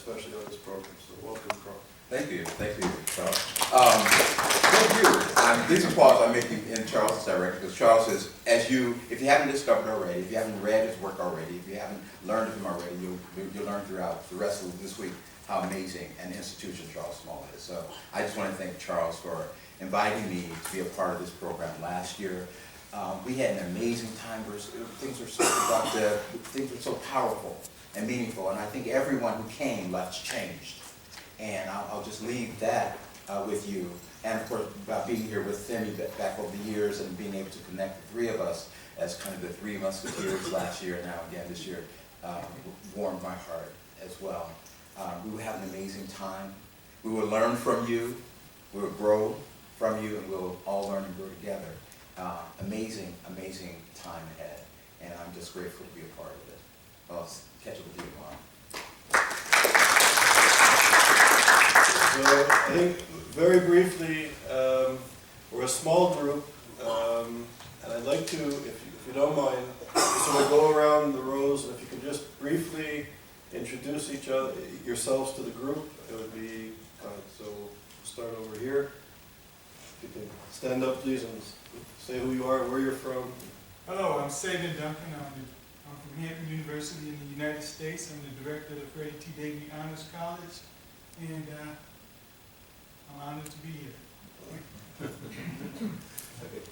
especially on this program. So welcome, Carl. Thank you, Charles. Thank you. These applause I'm making in Charles' direction, because Charles is, if you haven't discovered already, if you haven't read his work already, if you haven't learned of him already, you'll learn throughout the rest of this week how amazing an institution Charles Small is. So I just want to thank Charles for inviting me to be a part of this program last year. We had an amazing time. Things were so productive, things were so powerful and meaningful, and I think everyone who came left changed. And I'll just leave that with you. And of course, about being here with Femi back over the years and being able to connect the three of us as kind of the three musketeers last year and now again this year warmed my heart as well. We will have an amazing time. We will learn from you. We will grow from you, and we'll all learn and grow together. Amazing, amazing time ahead. And I'm just grateful to be a part of it. I'll catch up with you tomorrow. So I think very briefly, we're a small group, and I'd like to, if you don't mind, sort of go around the rows, and if you can just briefly introduce yourselves to the group, it would be kind. So we'll start over here. If you can stand up, please, and say who you are, where you're from. Hello, I'm Sagan Duncan. I'm from Hampton University in the United States. I'm the director of the Freddie T. Davy Honors College, and I'm honored to be here. Okay.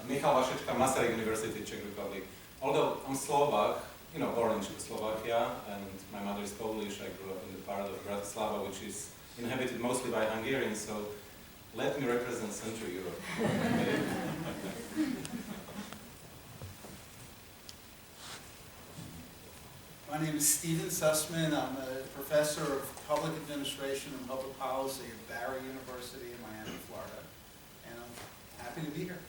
Michal Vašečka, Masaryk University, Czech Republic. Although I'm Slovak, born in Czechoslovakia, and my mother is Polish, I grew up in the part of Bratislava, which is inhabited mostly by Hungarians, so let me represent Central Europe. My name is Stephen Sussman. I'm a professor of public administration and public policy at Barry University in Miami, Florida, and I'm happy to be here.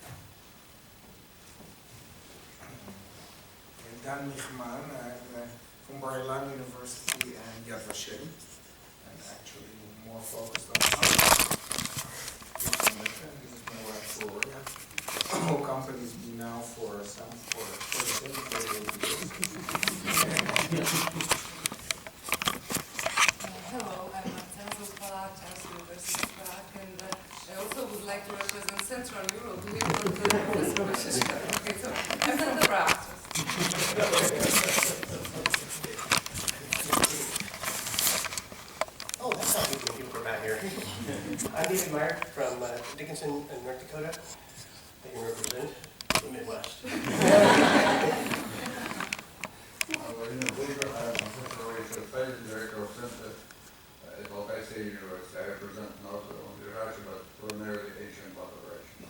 Dan Michman, I'm from Bar-Ilan University and Yad Vashem. I'm actually more focused on this is my way forward. Whole company's been now for 38 years. Hello, I'm Marcel Spalak, Charles University of Prague, and I also would like to represent Central Europe. Okay, so I'm from the Prague. Oh, that's not good people from out here. I'm David Meyer from Dickinson, North Dakota. I can represent the Midwest. Director of CESTA at Bar-Ilan University. I represent not only Russia but primarily Asian population.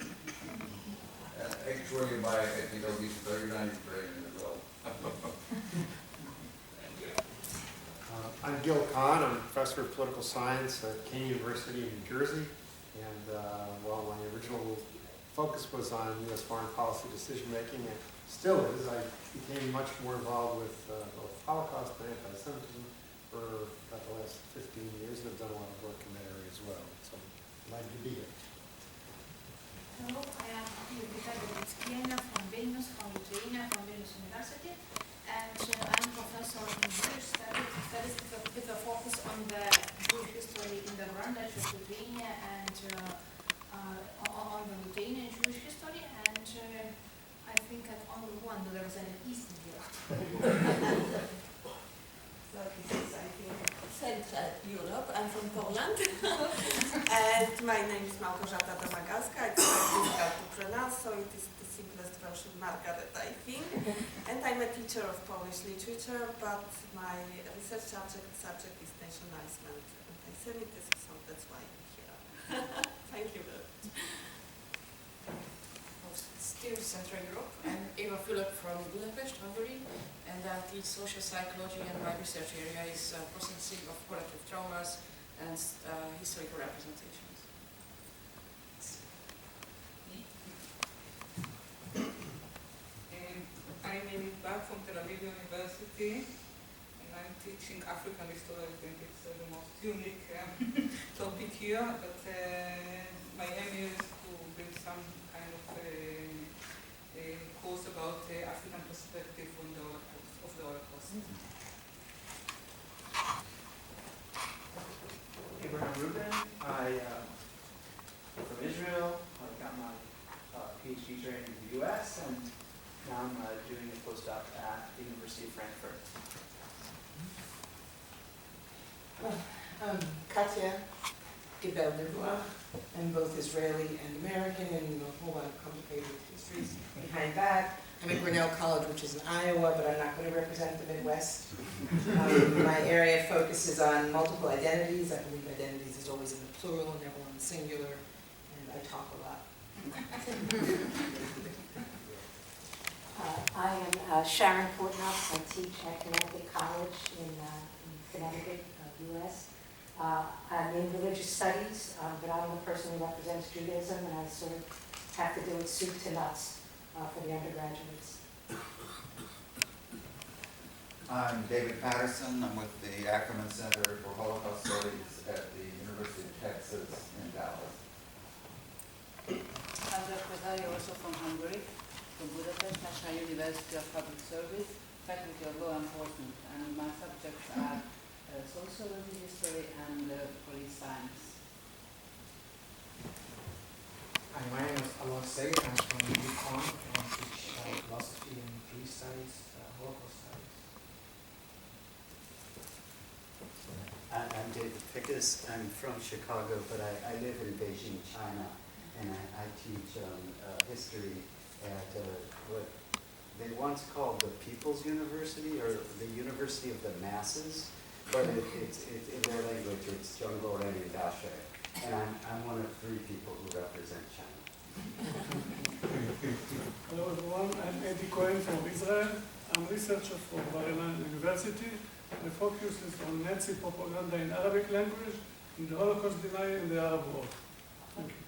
And actually by ethical Mediterranean training as well. I'm Gil Khan. I'm a professor of political science at Kane University in New Jersey. And while my original focus was on U.S. foreign policy decision making, it still is. I became much more involved with both Holocaust and anti-Semitism for about the last 15 years, and I've done a lot of work in that area as well. So I'm glad to be here. Hello, I am Glen from Vilnius, from Lithuania, from Vilnius University, and I'm professor in Jewish studies with a focus on the Jewish history in the Rwanda, Lithuania, and on the Lithuanian Jewish history, and I think at only one there was an Eastern Europe. So this is, I think, Central Europe. I'm from Poland. And my name is Małgorzata Domagacka. It's very difficult to pronounce, so it is the simplest version, Margaret, I think. And I'm a teacher of Polish literature, but my research subject is nationalism and anti-Semitism, so that's why I'm here. Thank you very much. Still Central Europe. I'm Eva Philip from Budapest, Hungary, and I teach social psychology, and my research area is processing of collective traumas and historical representations. I'm Amy back from Tel Aviv University, and I'm teaching African history. I think it's the most unique topic here, but my aim is to build some kind of course about the African perspective on the Holocaust. I'm from Israel. I got my PhD training in the US, and now I'm doing a postdoc at the University of Frankfurt. I'm Katya Gibel-Nevoa. I'm both Israeli and American, and a whole lot of complicated histories behind that. I'm at Grinnell College, which is in Iowa, but I'm not going to represent the Midwest. My area focuses on multiple identities. I believe identities is always in the plural and never in the singular, and I talk a lot. I am Sharon Porthouse. I teach at Connecticut College in Connecticut, US. I'm in religious studies, but I'm the person who represents Judaism, and I sort of have to do it soup to nuts for the undergraduates. I'm David Patterson. I'm with the Ackerman Center for Holocaust Studies at the University of Texas in Dallas. I'm Dr. Dayan, also from Hungary, from Budapest, National University of Public Service, Faculty of Law Enforcement, and my subjects are sociology, history, and police science. Hi, my name is Alon Seger. I'm from UConn and teach philosophy and peace studies, Holocaust studies. I'm David Pickus. I'm from Chicago, but I live in Beijing, China, and I teach history at what they once called the People's University, or the University of the Masses, but it's in their language, it's Zhongguoren Dashi. And I'm one of 3 people who represent China. Hello everyone, I'm Eddie Cohen from Israel. I'm a researcher from Bar-Ilan University. My focus is on Nazi propaganda in Arabic language and the Holocaust denial in the Arab world. Thank you.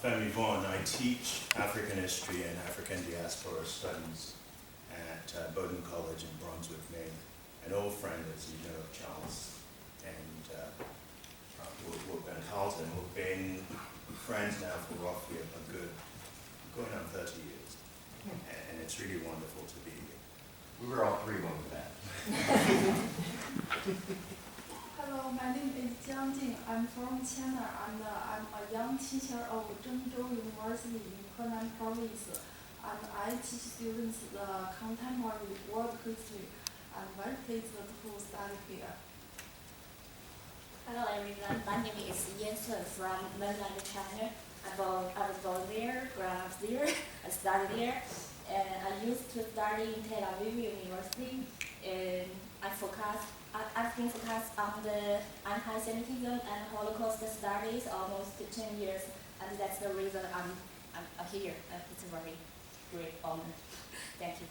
Femi Vaughan. I teach African history and African diaspora studies at Bowdoin College in Brunswick, Maine. An old friend, as you know, of Charles and Carlton. We've been friends now for roughly a good, going on 30 years. And it's really wonderful to be here. We were all 3 when we met. Hello, my name is Jiang Jing. I'm from China, and I'm a young teacher of Zhengzhou University in Henan Province. And I teach students the contemporary world history. I'm very pleased to study here. Hello everyone, my name is Yan Sun from mainland China. I was born there, grew up there, I studied there. And I used to study in Tel Aviv University. And I've been focused on the anti-Semitism and Holocaust studies almost 10 years. And that's the reason I'm here. It's a very great honor. Thank you.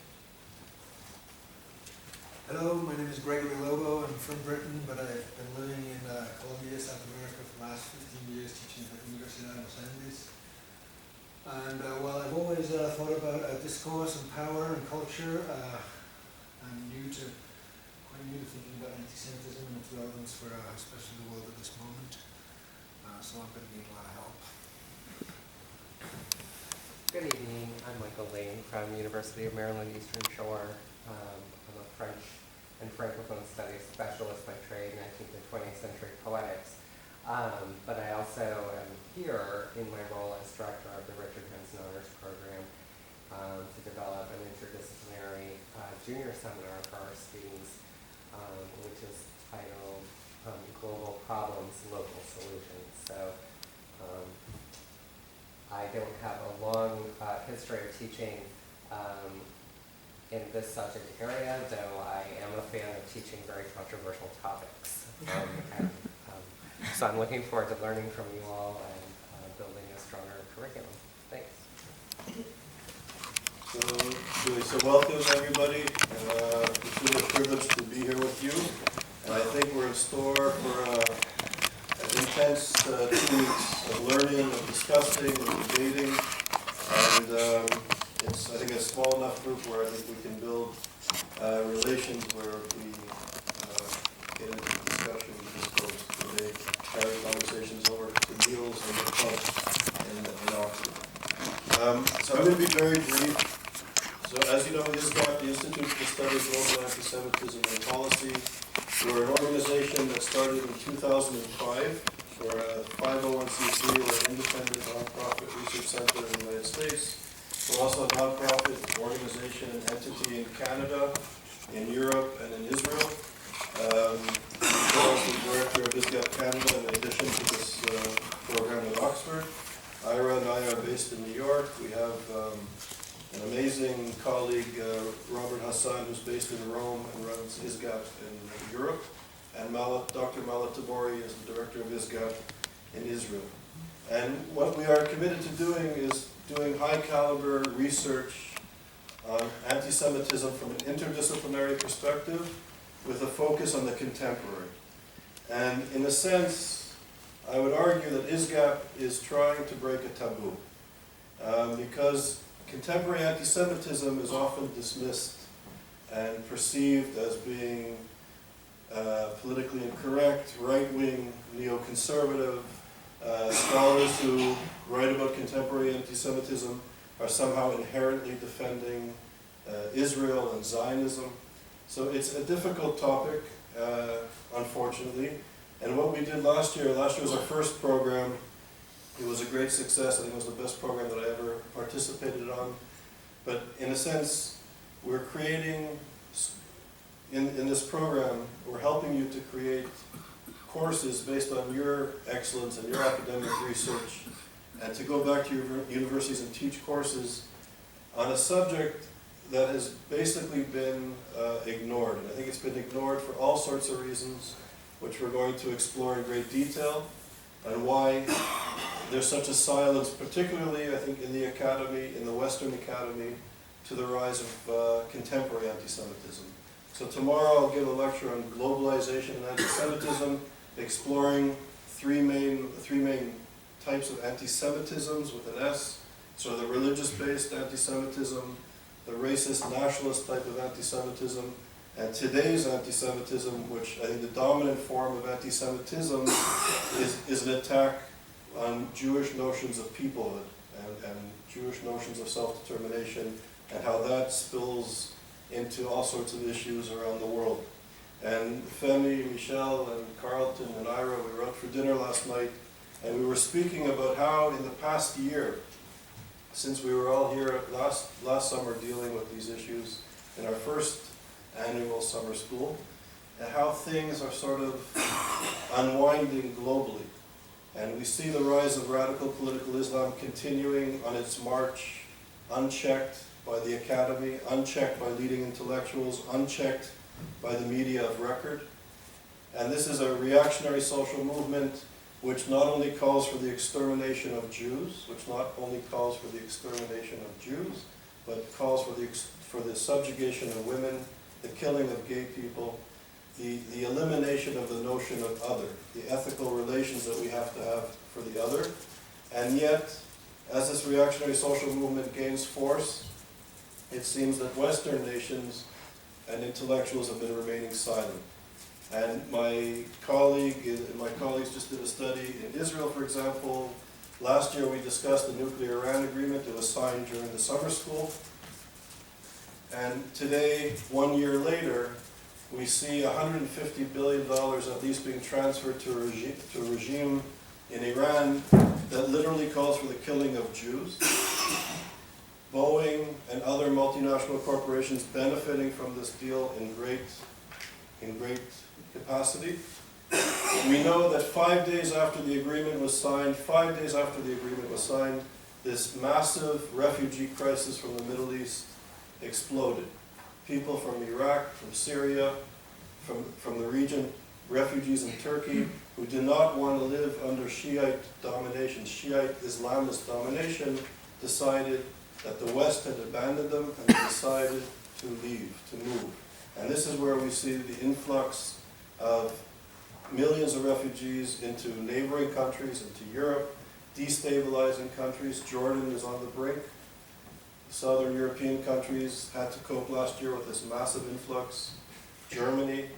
Hello, my name is Gregory Lobo. I'm from Britain, but I've been living in Colombia, South America for the last 15 years, teaching at the Universite of Los Angeles. And while I've always thought about discourse and power and culture, I'm quite new to thinking about anti-Semitism and its relevance for especially the world at this moment. So I'm going to need a lot of help. Good evening. I'm Michael Lane from University of Maryland Eastern Shore. I'm a French and Francophone Studies specialist by trade, 19th and 20th century poetics. But I also am here in my role as director of the Richard Hansen Honors Program to develop an interdisciplinary junior seminar for our students, which is titled Global Problems, Local Solutions. So I don't have a long history of teaching in this subject area, though I am a fan of teaching very controversial topics. So I'm looking forward to learning from you all and building a stronger curriculum. Thanks. So welcome everybody. It's really a privilege to be here with you. And I think we're in store for an intense 2 weeks of learning, of discussing, of debating. And it's, I think, a small enough group where I think we can build relations where we get into discussion with these folks. They carry conversations over to meals and the pubs in our group. So I'm going to be very brief. So as you know, ISGAP, the Institute for the Study of Global Antisemitism and Policy, We're an organization that started in 2005. We're a 501c3, we're an independent nonprofit research center in the United States. We're also a nonprofit organization and entity in Canada, in Europe, and in Israel. We're also the director of ISGAP Canada in addition to this program at Oxford. Ira and I are based in New York. We have an amazing colleague, Robert Hassan, who's based in Rome and runs ISGAP in Europe. And Dr. Mala Tabori is the director of ISGAP in Israel. And what we are committed to doing is doing high-caliber research on anti-Semitism from an interdisciplinary perspective with a focus on the contemporary. And in a sense, I would argue that ISGAP is trying to break a taboo because contemporary anti-Semitism is often dismissed and perceived as being politically incorrect, right-wing, neoconservative. Scholars who write about contemporary anti-Semitism are somehow inherently defending Israel and Zionism. So it's a difficult topic, unfortunately. And what we did last year was our first program. It was a great success. I think it was the best program that I ever participated on. But in a sense, we're creating, in this program, we're helping you to create courses based on your excellence and your academic research, and to go back to your universities and teach courses on a subject that has basically been ignored. And I think it's been ignored for all sorts of reasons, which we're going to explore in great detail, and why there's such a silence, particularly, I think, in the academy, in the Western academy, to the rise of contemporary anti-Semitism. So tomorrow I'll give a lecture on globalization and anti-Semitism, exploring three main types of anti-Semitisms with an S. So the religious-based anti-Semitism, the racist nationalist type of anti-Semitism, and today's anti-Semitism, which I think the dominant form of anti-Semitism is an attack on Jewish notions of peoplehood and Jewish notions of self-determination, and how that spills into all sorts of issues around the world. And Femi, Michelle, and Carlton, and Ira, we were out for dinner last night, and we were speaking about how in the past year, since we were all here last summer dealing with these issues in our first annual summer school, and how things are sort of unwinding globally. And we see the rise of radical political Islam continuing on its march, unchecked by the academy, unchecked by leading intellectuals, unchecked by the media of record. And this is a reactionary social movement which not only calls for the extermination of Jews, but calls for the subjugation of women, the killing of gay people, the elimination of the notion of other, the ethical relations that we have to have for the other. And yet, as this reactionary social movement gains force, it seems that Western nations and intellectuals have been remaining silent. And my colleagues just did a study in Israel, for example. Last year we discussed the nuclear Uran agreement. It was signed during the summer school. And today, 1 year later, we see $150 billion at least being transferred to a regime in Iran that literally calls for the killing of Jews. Boeing and other multinational corporations benefiting from this deal in great capacity. We know that 5 days after the agreement was signed, this massive refugee crisis from the Middle East exploded. People from Iraq, from Syria, from the region, refugees in Turkey, who did not want to live under Shiite domination, Shiite Islamist domination, decided that the West had abandoned them, and they decided to leave, to move. And this is where we see the influx of millions of refugees into neighboring countries, into Europe, destabilizing countries. Jordan is on the brink. Southern European countries had to cope last year with this massive influx. Germany,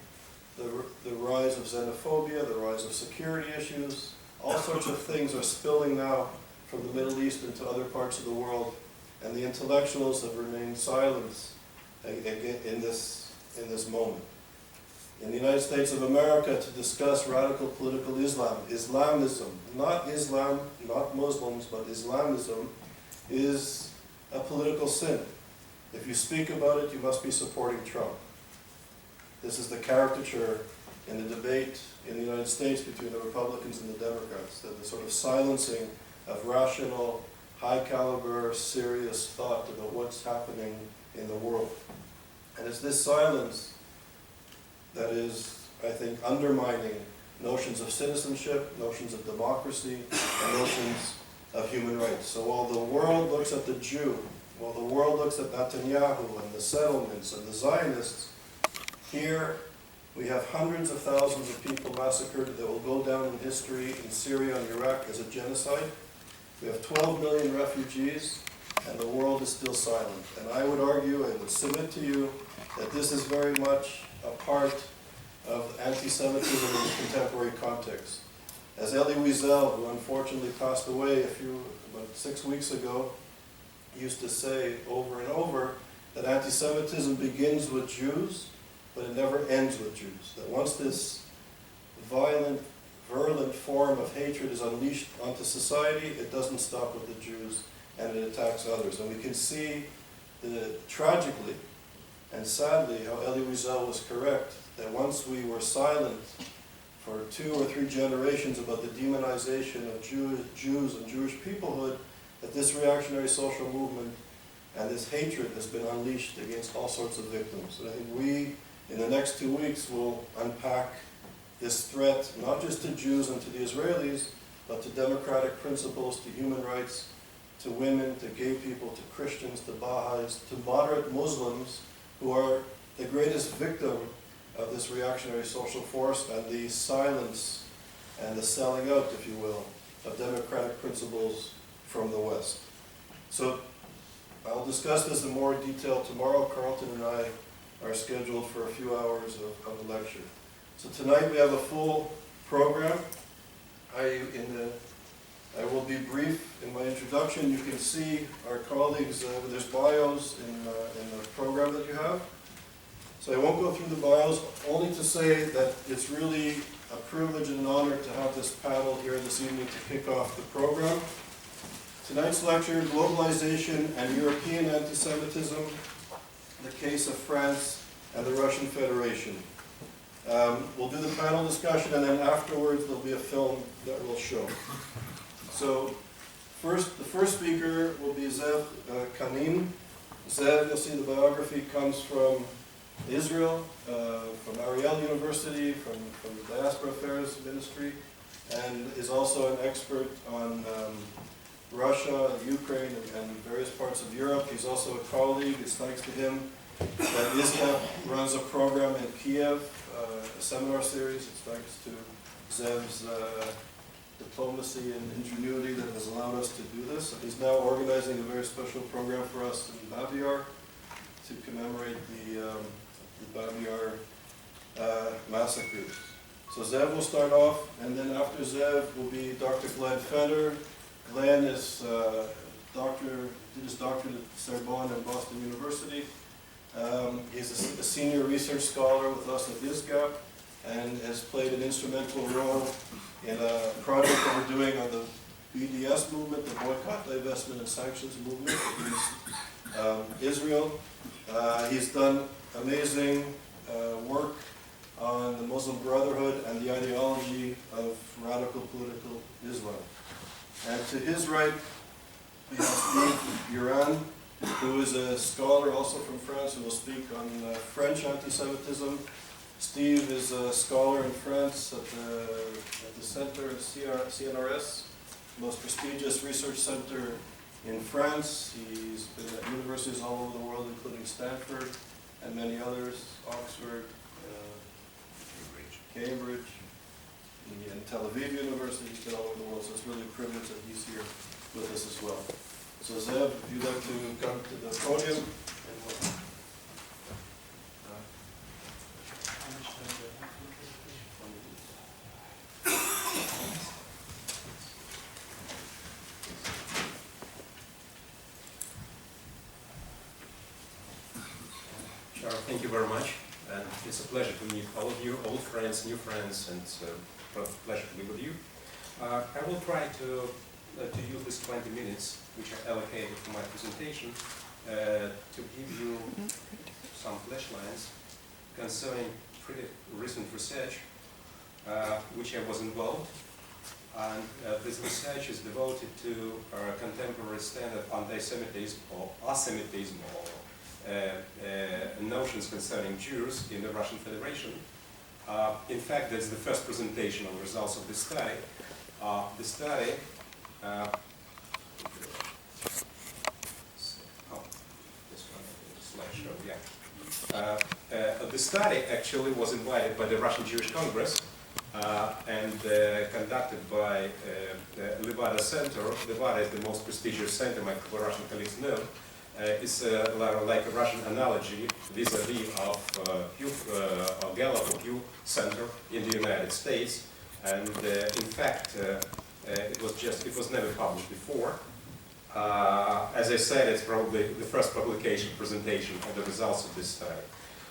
the rise of xenophobia, the rise of security issues, all sorts of things are spilling now from the Middle East into other parts of the world, and the intellectuals have remained silent in this moment. in the United States of America to discuss radical political Islam. Islamism, not Islam, not Muslims, but Islamism is a political sin. If you speak about it, you must be supporting Trump. This is the caricature in the debate in the United States between the Republicans and the Democrats, the sort of silencing of rational, high-caliber, serious thought about what's happening in the world. And it's this silence that is, I think, undermining notions of citizenship, notions of democracy, and notions of human rights. So while the world looks at the Jew, while the world looks at Netanyahu and the settlements and the Zionists, here we have hundreds of thousands of people massacred that will go down in history in Syria and Iraq as a genocide. We have 12 million refugees, and the world is still silent. And I would argue, I would submit to you, that this is very much a part of anti-Semitism in the contemporary context. As Elie Wiesel, who unfortunately passed away about 6 weeks ago, used to say over and over, that anti-Semitism begins with Jews, but it never ends with Jews. That once this violent, virulent form of hatred is unleashed onto society, it doesn't stop with the Jews, and it attacks others. And we can see, tragically and sadly, how Elie Wiesel was correct, that once we were silent for 2 or 3 generations about the demonization of Jews and Jewish peoplehood, that this reactionary social movement and this hatred has been unleashed against all sorts of victims. And I think we, in the next 2 weeks, will unpack this threat, not just to Jews and to the Israelis, but to democratic principles, to human rights, to women, to gay people, to Christians, to Baha'is, to moderate Muslims, who are the greatest victim of this reactionary social force and the silence and the selling out, if you will, of democratic principles from the West. So I'll discuss this in more detail tomorrow. Carlton and I are scheduled for a few hours of a lecture. So tonight we have a full program. I will be brief in my introduction. You can see our colleagues, there's bios in the program that you have. So I won't go through the bios, only to say that it's really a privilege and an honor to have this panel here this evening to kick off the program. Tonight's lecture, Globalization and European Antisemitism, the Case of France and the Russian Federation. We'll do the panel discussion, and then afterwards there'll be a film that we'll show. So the first speaker will be Ze'ev Khanin. Ze'ev, you'll see the biography, comes from Israel, from Ariel University, from the Diaspora Affairs Ministry, and is also an expert on Russia, Ukraine, and various parts of Europe. He's also a colleague. It's thanks to him that ISGAP runs a program in Kiev, a seminar series. It's thanks to Ze'ev's diplomacy and ingenuity that has allowed us to do this. He's now organizing a very special program for us in Baviar to commemorate the Baviar massacres. So Ze'ev will start off, and then after Ze'ev will be Dr. Glen Feder. Glen is did his doctorate at Sorbonne and Boston University. He's a senior research scholar with us at ISGAP and has played an instrumental role in a project that we're doing on the BDS movement, the Boycott, Divestment, and Sanctions movement against Israel. He's done amazing work on the Muslim Brotherhood and the ideology of radical political Islam. And to his right, we have Steve Uran, who is a scholar also from France, who will speak on French anti-Semitism. Steve is a scholar in France at the center at CNRS, the most prestigious research center in France. He's been at universities all over the world, including Stanford and many others, Oxford, Cambridge, and Tel Aviv University. He's been all over the world, so it's really a privilege that he's here with us as well. So Ze'ev, if you'd like to come to the podium. Sure, thank you very much. And It's a pleasure to meet all of you, old friends, new friends, and it's a pleasure to be with you. I will try to use these 20 minutes, which I allocated for my presentation, to give you some flashlights concerning pretty recent research, which I was involved. And this research is devoted to contemporary standard anti-Semitism or asemitism or notions concerning Jews in the Russian Federation. In fact, that's the first presentation of the results of this study. The study the study actually was invited by the Russian Jewish Congress and conducted by Levada Center. Levada is the most prestigious center, my Russian colleagues know. It's like a Russian analogy vis-a-vis of Gallup or Pew Center in the United States. And in fact, it was never published before. As I said, it's probably the first presentation of the results of this study.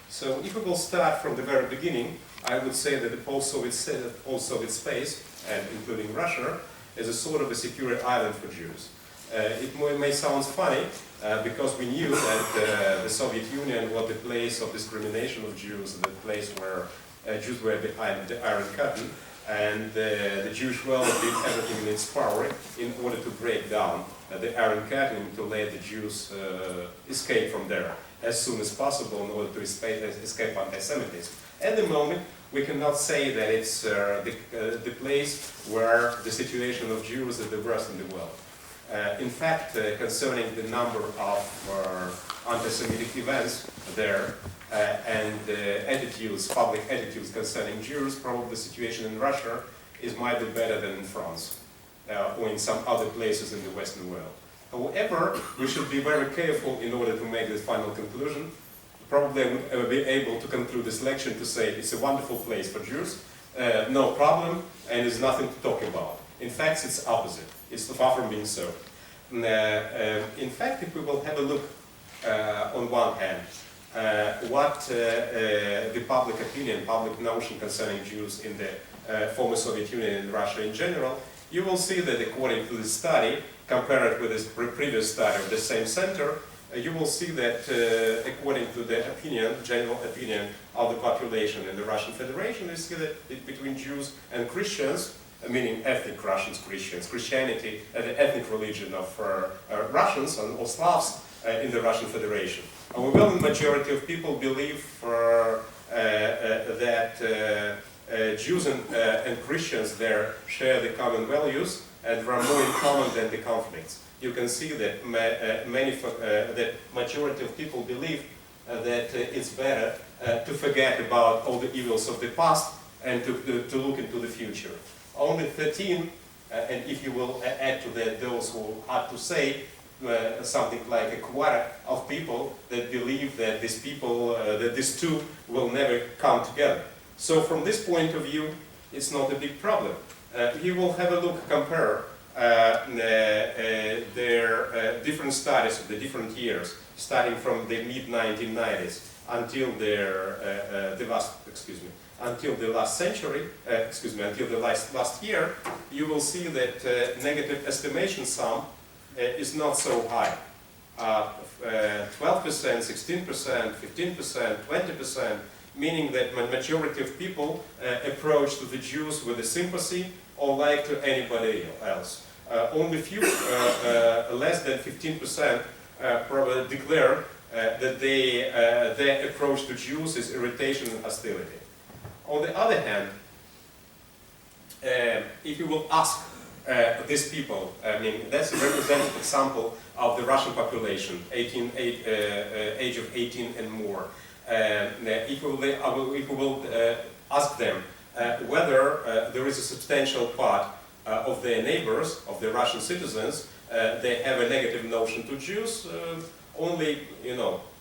So if we will start from the very beginning, I would say that the post-Soviet space, and including Russia, is a sort of a secure island for Jews. It may sound funny, because we knew that the Soviet Union was the place of discrimination of Jews, the place where Jews were behind the Iron Curtain, and the Jewish world did everything in its power in order to break down the Iron Curtain, to let the Jews escape from there as soon as possible in order to escape anti-Semitism. At the moment, we cannot say that it's the place where the situation of Jews is the worst in the world. In fact, concerning the number of anti-Semitic events there and public attitudes concerning Jews, probably the situation in Russia might be better than in France or in some other places in the Western world. However, we should be very careful in order to make this final conclusion. Probably I would be able to conclude this lecture to say it's a wonderful place for Jews, no problem, and there's nothing to talk about. In fact, it's opposite. It's far from being so. In fact, if we will have a look on one hand, what the public opinion, public notion concerning Jews in the former Soviet Union and Russia in general, you will see that according to this study, compared with this previous study of the same center, you will see that according to the general opinion of the population in the Russian Federation, you see that between Jews and Christians, meaning ethnic Russians, Christians, Christianity, the ethnic religion of Russians or Slavs in the Russian Federation. A overwhelming majority of people believe that Jews and Christians there share the common values and there are more in common than the conflicts. You can see that that majority of people believe that it's better to forget about all the evils of the past and to look into the future. Only 13, and if you will add to that those who had to say something like a quarter of people that believe that these two will never come together. So from this point of view, it's not a big problem. You will have a look, compare their different studies of the different years, starting from the mid-1990s until until the last century, until the last year, you will see that negative estimation sum is not so high. 12%, 16%, 15%, 20%, meaning that the majority of people approach to the Jews with a sympathy or like to anybody else. Only few, less than 15%, probably declare that their approach to Jews is irritation and hostility. On the other hand, if you will ask these people, I mean, that's a representative example of the Russian population, age of 18 and more. If we will ask them whether there is a substantial part of their neighbors, of the Russian citizens, they have a negative notion to Jews, only,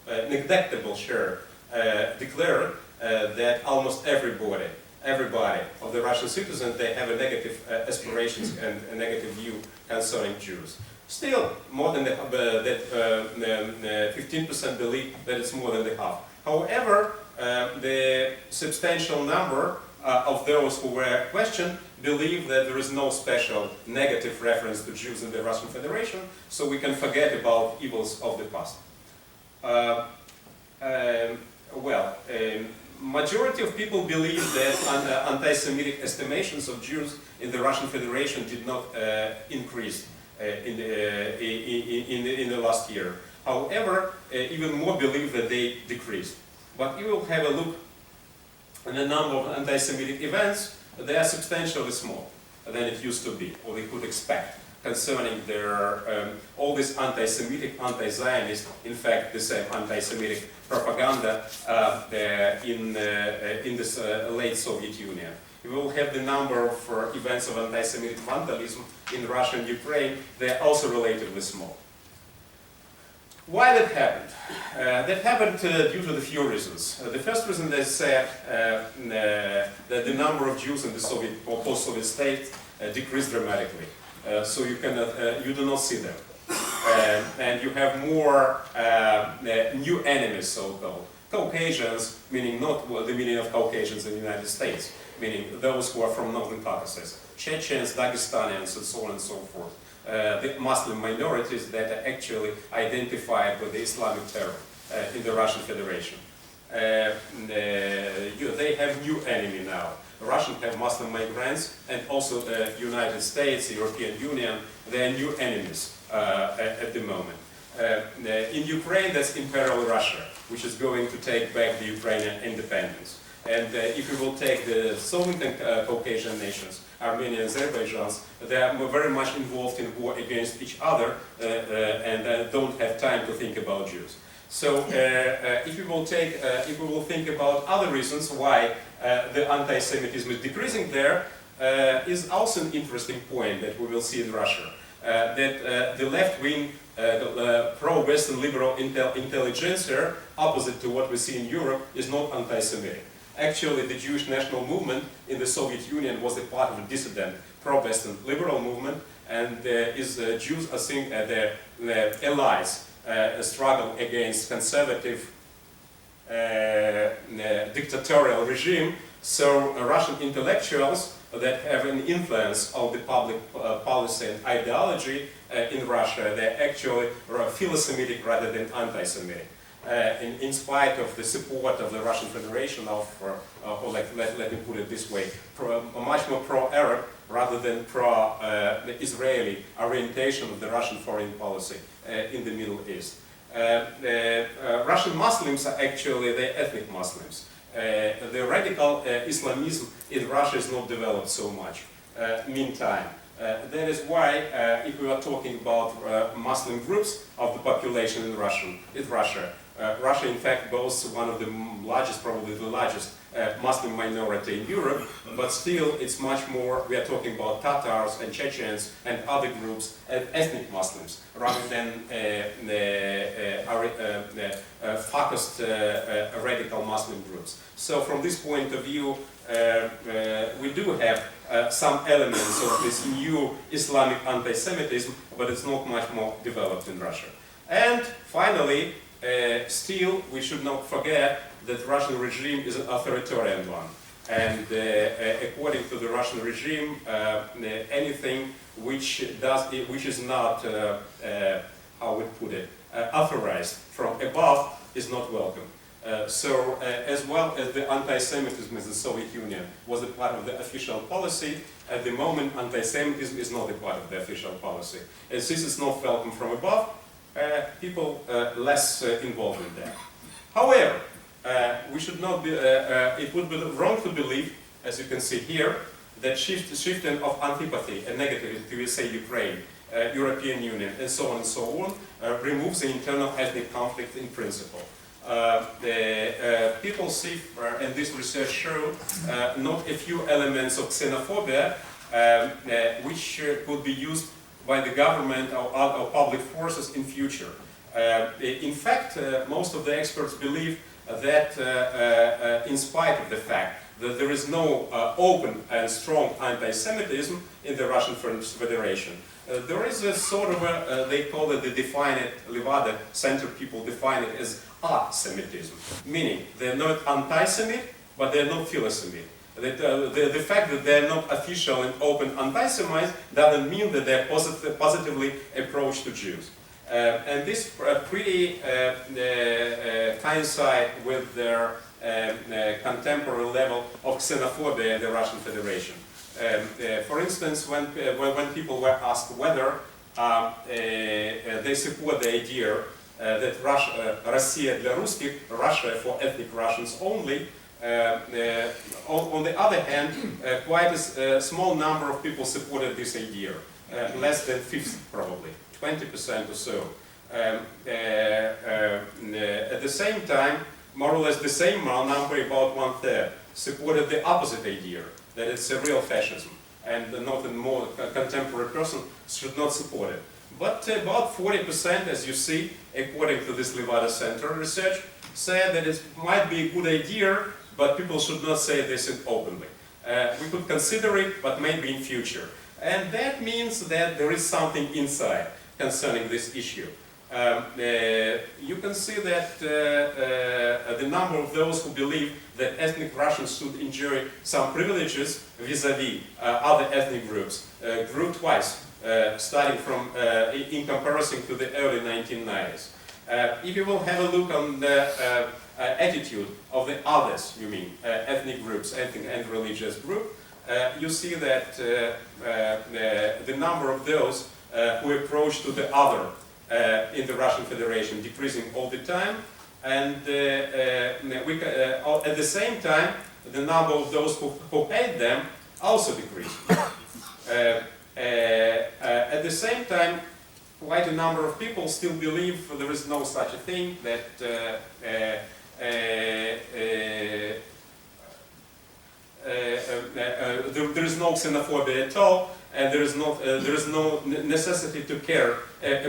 neglectable share declare that almost everybody of the Russian citizens, they have a negative aspirations and a negative view concerning Jews. Still, more than 15% believe that it's more than the half. However, the substantial number of those who were questioned believe that there is no special negative reference to Jews in the Russian Federation, so we can forget about evils of the past. Majority of people believe that anti-Semitic estimations of Jews in the Russian Federation did not increase in the last year. However, even more believe that they decreased. But you will have a look at the number of anti-Semitic events. They are substantially small than it used to be, or they could expect, concerning their all this anti-Semitic, anti-Zionist, in fact, the same anti-Semitic propaganda in this late Soviet Union. We will have the number of events of anti-Semitic vandalism in Russia and Ukraine. They are also relatively small. Why that happened? That happened due to the few reasons. The first reason, they said that the number of Jews in the Soviet or post-Soviet states decreased dramatically. So you do not see them. And you have more new enemies, so-called. Caucasians, meaning not the meaning of Caucasians in the United States, meaning those who are from Northern Caucasus, Chechens, Dagestanians, and so on and so forth. The Muslim minorities that are actually identified with the Islamic terror in the Russian Federation. They have new enemy now. Russians have Muslim migrants, and also the United States, the European Union, they are new enemies at the moment. In Ukraine, that's Imperial Russia, which is going to take back the Ukrainian independence. And if you will take the Soviet and Caucasian nations, Armenia and Azerbaijan, they are very much involved in war against each other and don't have time to think about Jews. So if we will think about other reasons why the anti-Semitism is decreasing there, is also an interesting point that we will see in Russia. That the left-wing pro-Western liberal intelligentsia, opposite to what we see in Europe, is not anti-Semitic. Actually, the Jewish national movement in the Soviet Union was a part of a dissident pro-Western liberal movement, and Jews are seen as their allies, a struggle against conservative dictatorial regime. So Russian intellectuals that have an influence on the public policy and ideology in Russia, they're actually philo-Semitic rather than anti-Semitic. In spite of the support of the Russian Federation of, let me put it this way, much more pro-Arab rather than pro-Israeli orientation of the Russian foreign policy in the Middle East. Russian Muslims are actually the ethnic Muslims. The radical Islamism in Russia is not developed so much. Meantime, that is why, if we are talking about Muslim groups of the population in Russia, Russia in fact boasts one of the largest, probably the largest Muslim minority in Europe, but still it's much more, we are talking about Tatars and Chechens and other groups, ethnic Muslims, rather than focused radical Muslim groups. So from this point of view, we do have some elements of this new Islamic anti-Semitism, but it's not much more developed in Russia. And finally, still, we should not forget that the Russian regime is an authoritarian one. And according to the Russian regime, anything which is not, how would put it, authorized from above is not welcome. So as well as the anti-Semitism in the Soviet Union was a part of the official policy, at the moment anti-Semitism is not a part of the official policy. As this is not welcome from above, people less involved in that. However, we should not be, it would be wrong to believe, as you can see here, that shifting of antipathy and negativity to, say, Ukraine, European Union, and so on, removes the internal ethnic conflict in principle. People see, and this research showed, not a few elements of xenophobia, which could be used by the government or public forces in future. In fact, most of the experts believe that in spite of the fact that there is no open and strong anti-Semitism in the Russian Federation, there is a sort of a, they call it, Levada Center people define it as asemitism, meaning they're not anti-Semite, but they're not philo-Semite. The fact that they're not official and open anti-Semites doesn't mean that they're positively approached to Jews. And this pretty coincide with their contemporary level of xenophobia in the Russian Federation. For instance, when people were asked whether they support the idea that Russia для русских, Russia for ethnic Russians only, on the other hand, quite a small number of people supported this idea, less than 50 probably, 20% or so. At the same time, more or less the same number, about 1/3, supported the opposite idea, that it's a real fascism, and not a more contemporary person should not support it. But about 40%, as you see, according to this Levada Center research, said that it might be a good idea, but people should not say this openly. We could consider it, but maybe in future. And that means that there is something inside concerning this issue. You can see that the number of those who believe that ethnic Russians should enjoy some privileges vis-à-vis other ethnic groups grew twice, starting from in comparison to the early 1990s. If you will have a look on the attitude of the others, you mean ethnic groups, ethnic and religious group, you see that the number of those who approach to the other in the Russian Federation decreasing all the time, and at the same time the number of those who hate them also decreasing. At the same time, quite a number of people still believe there is no such a thing, that there is no xenophobia at all, and there is no necessity to care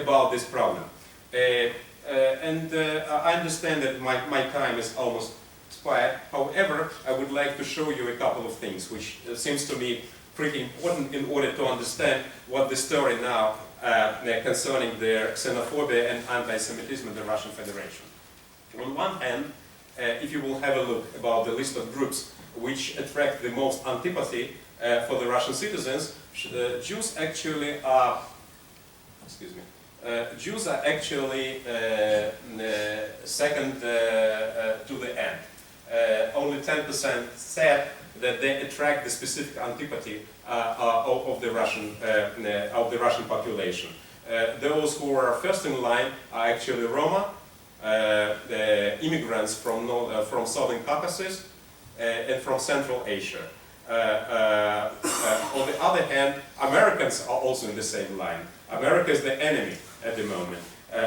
about this problem. I understand that my time is almost expired. However, I would like to show you a couple of things which seems to me pretty important in order to understand what the story now concerning the xenophobia and anti-Semitism in the Russian Federation. On one hand, if you will have a look about the list of groups which attract the most antipathy for the Russian citizens, Jews actually are, Jews are actually second to the end. Only 10% said that they attract the specific antipathy of the Russian population. Those who are first in line are actually Roma, the immigrants from Southern Caucasus and from Central Asia. On the other hand, Americans are also in the same line. America is the enemy at the moment.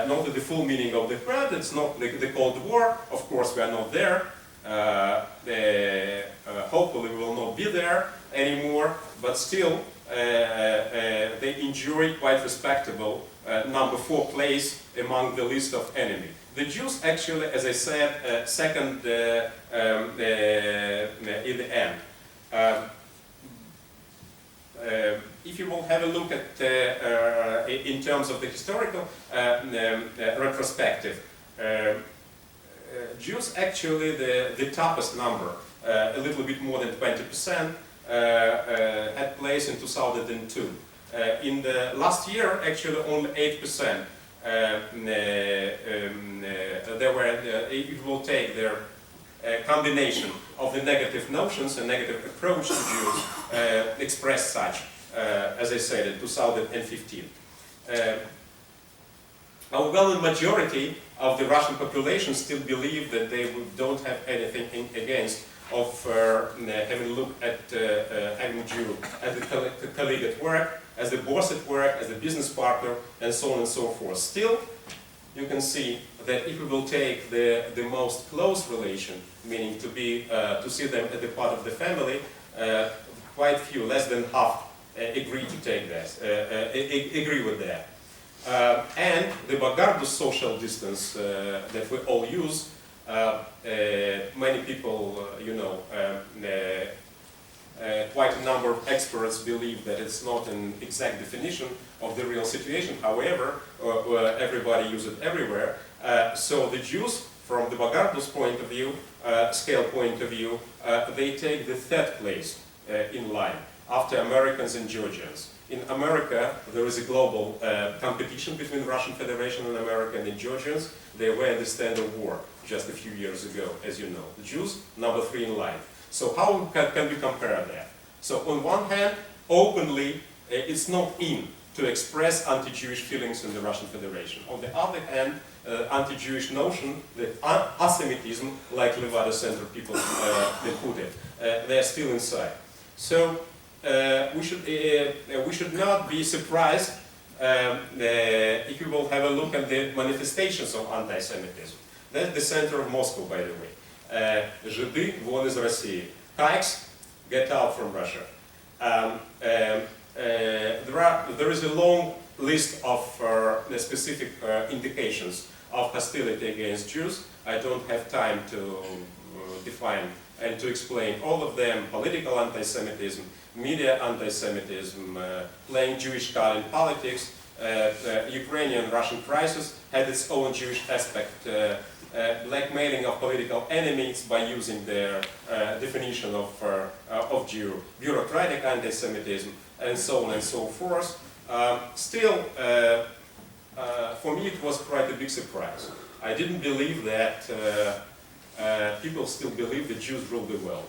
Not the full meaning of the word, it's not the Cold War, of course we are not there. Hopefully we will not be there anymore, but still they enjoy quite respectable number 4 place among the list of enemy. The Jews actually, as I said, second in the end. If you will have a look at, in terms of the historical retrospective, Jews actually, the toughest number, a little bit more than 20%, had place in 2002. In the last year, actually only 8%. There were, it will take their combination of the negative notions and negative approach to Jews expressed such, as I said, in 2015. A well-known majority of the Russian population still believe that they don't have anything against of having a look at having a Jew as a colleague at work, as a boss at work, as a business partner, and so on and so forth. Still, you can see that if we will take the most close relation, meaning to see them as a part of the family, quite few, less than half, agree to take that, agree with that. And the Bagardus social distance that we all use Many people, quite a number of experts believe that it's not an exact definition of the real situation. However, everybody uses it everywhere. So the Jews, from the Bagardo's point of view, scale point of view, they take the third place in line after Americans and Georgians. In America, there is a global competition between Russian Federation and America, and the Georgians, they were in the stand of war just a few years ago, as you know. The Jews, number 3 in line. So how can we compare that? So on one hand, openly, it's not in to express anti-Jewish feelings in the Russian Federation. On the other hand, anti-Jewish notion that Antisemitism, like Levada Center people they put it, they're still inside. So we should not be surprised if we will have a look at the manifestations of anti-Semitism. That's the center of Moscow, by the way. Жиды вон из России. Pikes, get out from Russia. There is a long list of specific indications of hostility against Jews. I don't have time to define and to explain all of them. Political anti-Semitism, media anti-Semitism, playing Jewish card in politics, Ukrainian-Russian crisis had its own Jewish aspect, blackmailing of political enemies by using their definition of Jew, bureaucratic anti-Semitism, and so on and so forth. Still, for me it was quite a big surprise. I didn't believe that people still believe the Jews rule the world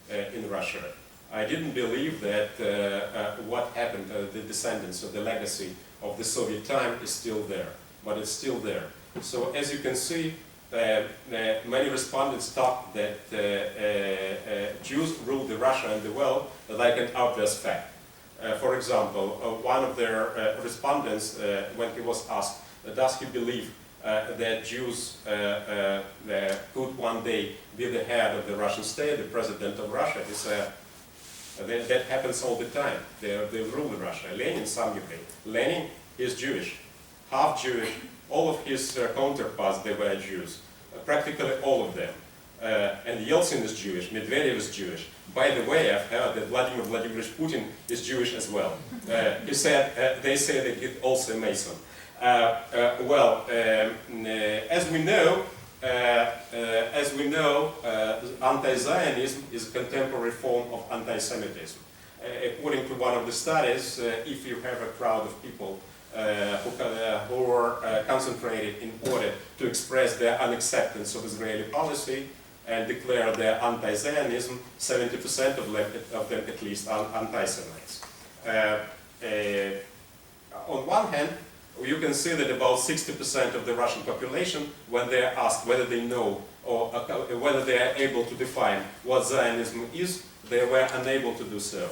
in Russia. I didn't believe that what happened, the descendants of the legacy of the Soviet time is still there, but it's still there. So as you can see, many respondents thought that Jews rule the Russia and the world like an obvious fact. For example, one of their respondents, when he was asked, does he believe that Jews could one day be the head of the Russian state, the president of Russia, he said, that happens all the time. They rule Russia. Lenin, some you think. Lenin is Jewish, half Jewish. All of his counterparts, they were Jews. Practically all of them. And Yeltsin is Jewish, Medvedev is Jewish. By the way, I've heard that Vladimir Vladimirovich Putin is Jewish as well. He said, they say that he's also a Mason. As we know, anti-Zionism is a contemporary form of anti-Semitism. According to one of the studies, if you have a crowd of people who are concentrated in order to express their unacceptance of Israeli policy and declare their anti-Zionism, 70% of them at least are anti-Semites. On one hand, you can see that about 60% of the Russian population, when they are asked whether they know or whether they are able to define what Zionism is, they were unable to do so.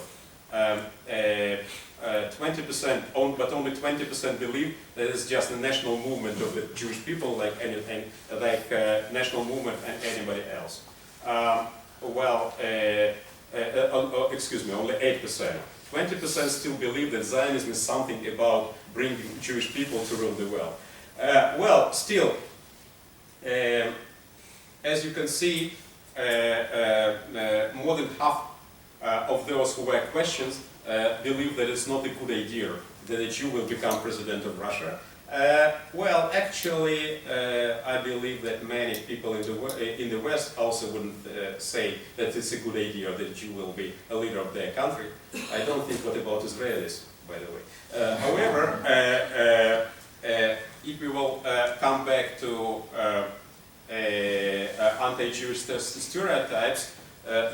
20%, but only 20% believe that it's just a national movement of the Jewish people, like anything, like national movement and anybody else. Excuse me, only 8%. 20% still believe that Zionism is something about bringing Jewish people to rule the world. Still, as you can see, more than half of those who were questioned believe that it's not a good idea that a Jew will become president of Russia. Actually, I believe that many people in the West also wouldn't say that it's a good idea that a Jew will be a leader of their country. I don't think what about Israelis, by the way. However, if we will come back to anti-Jewish stereotypes,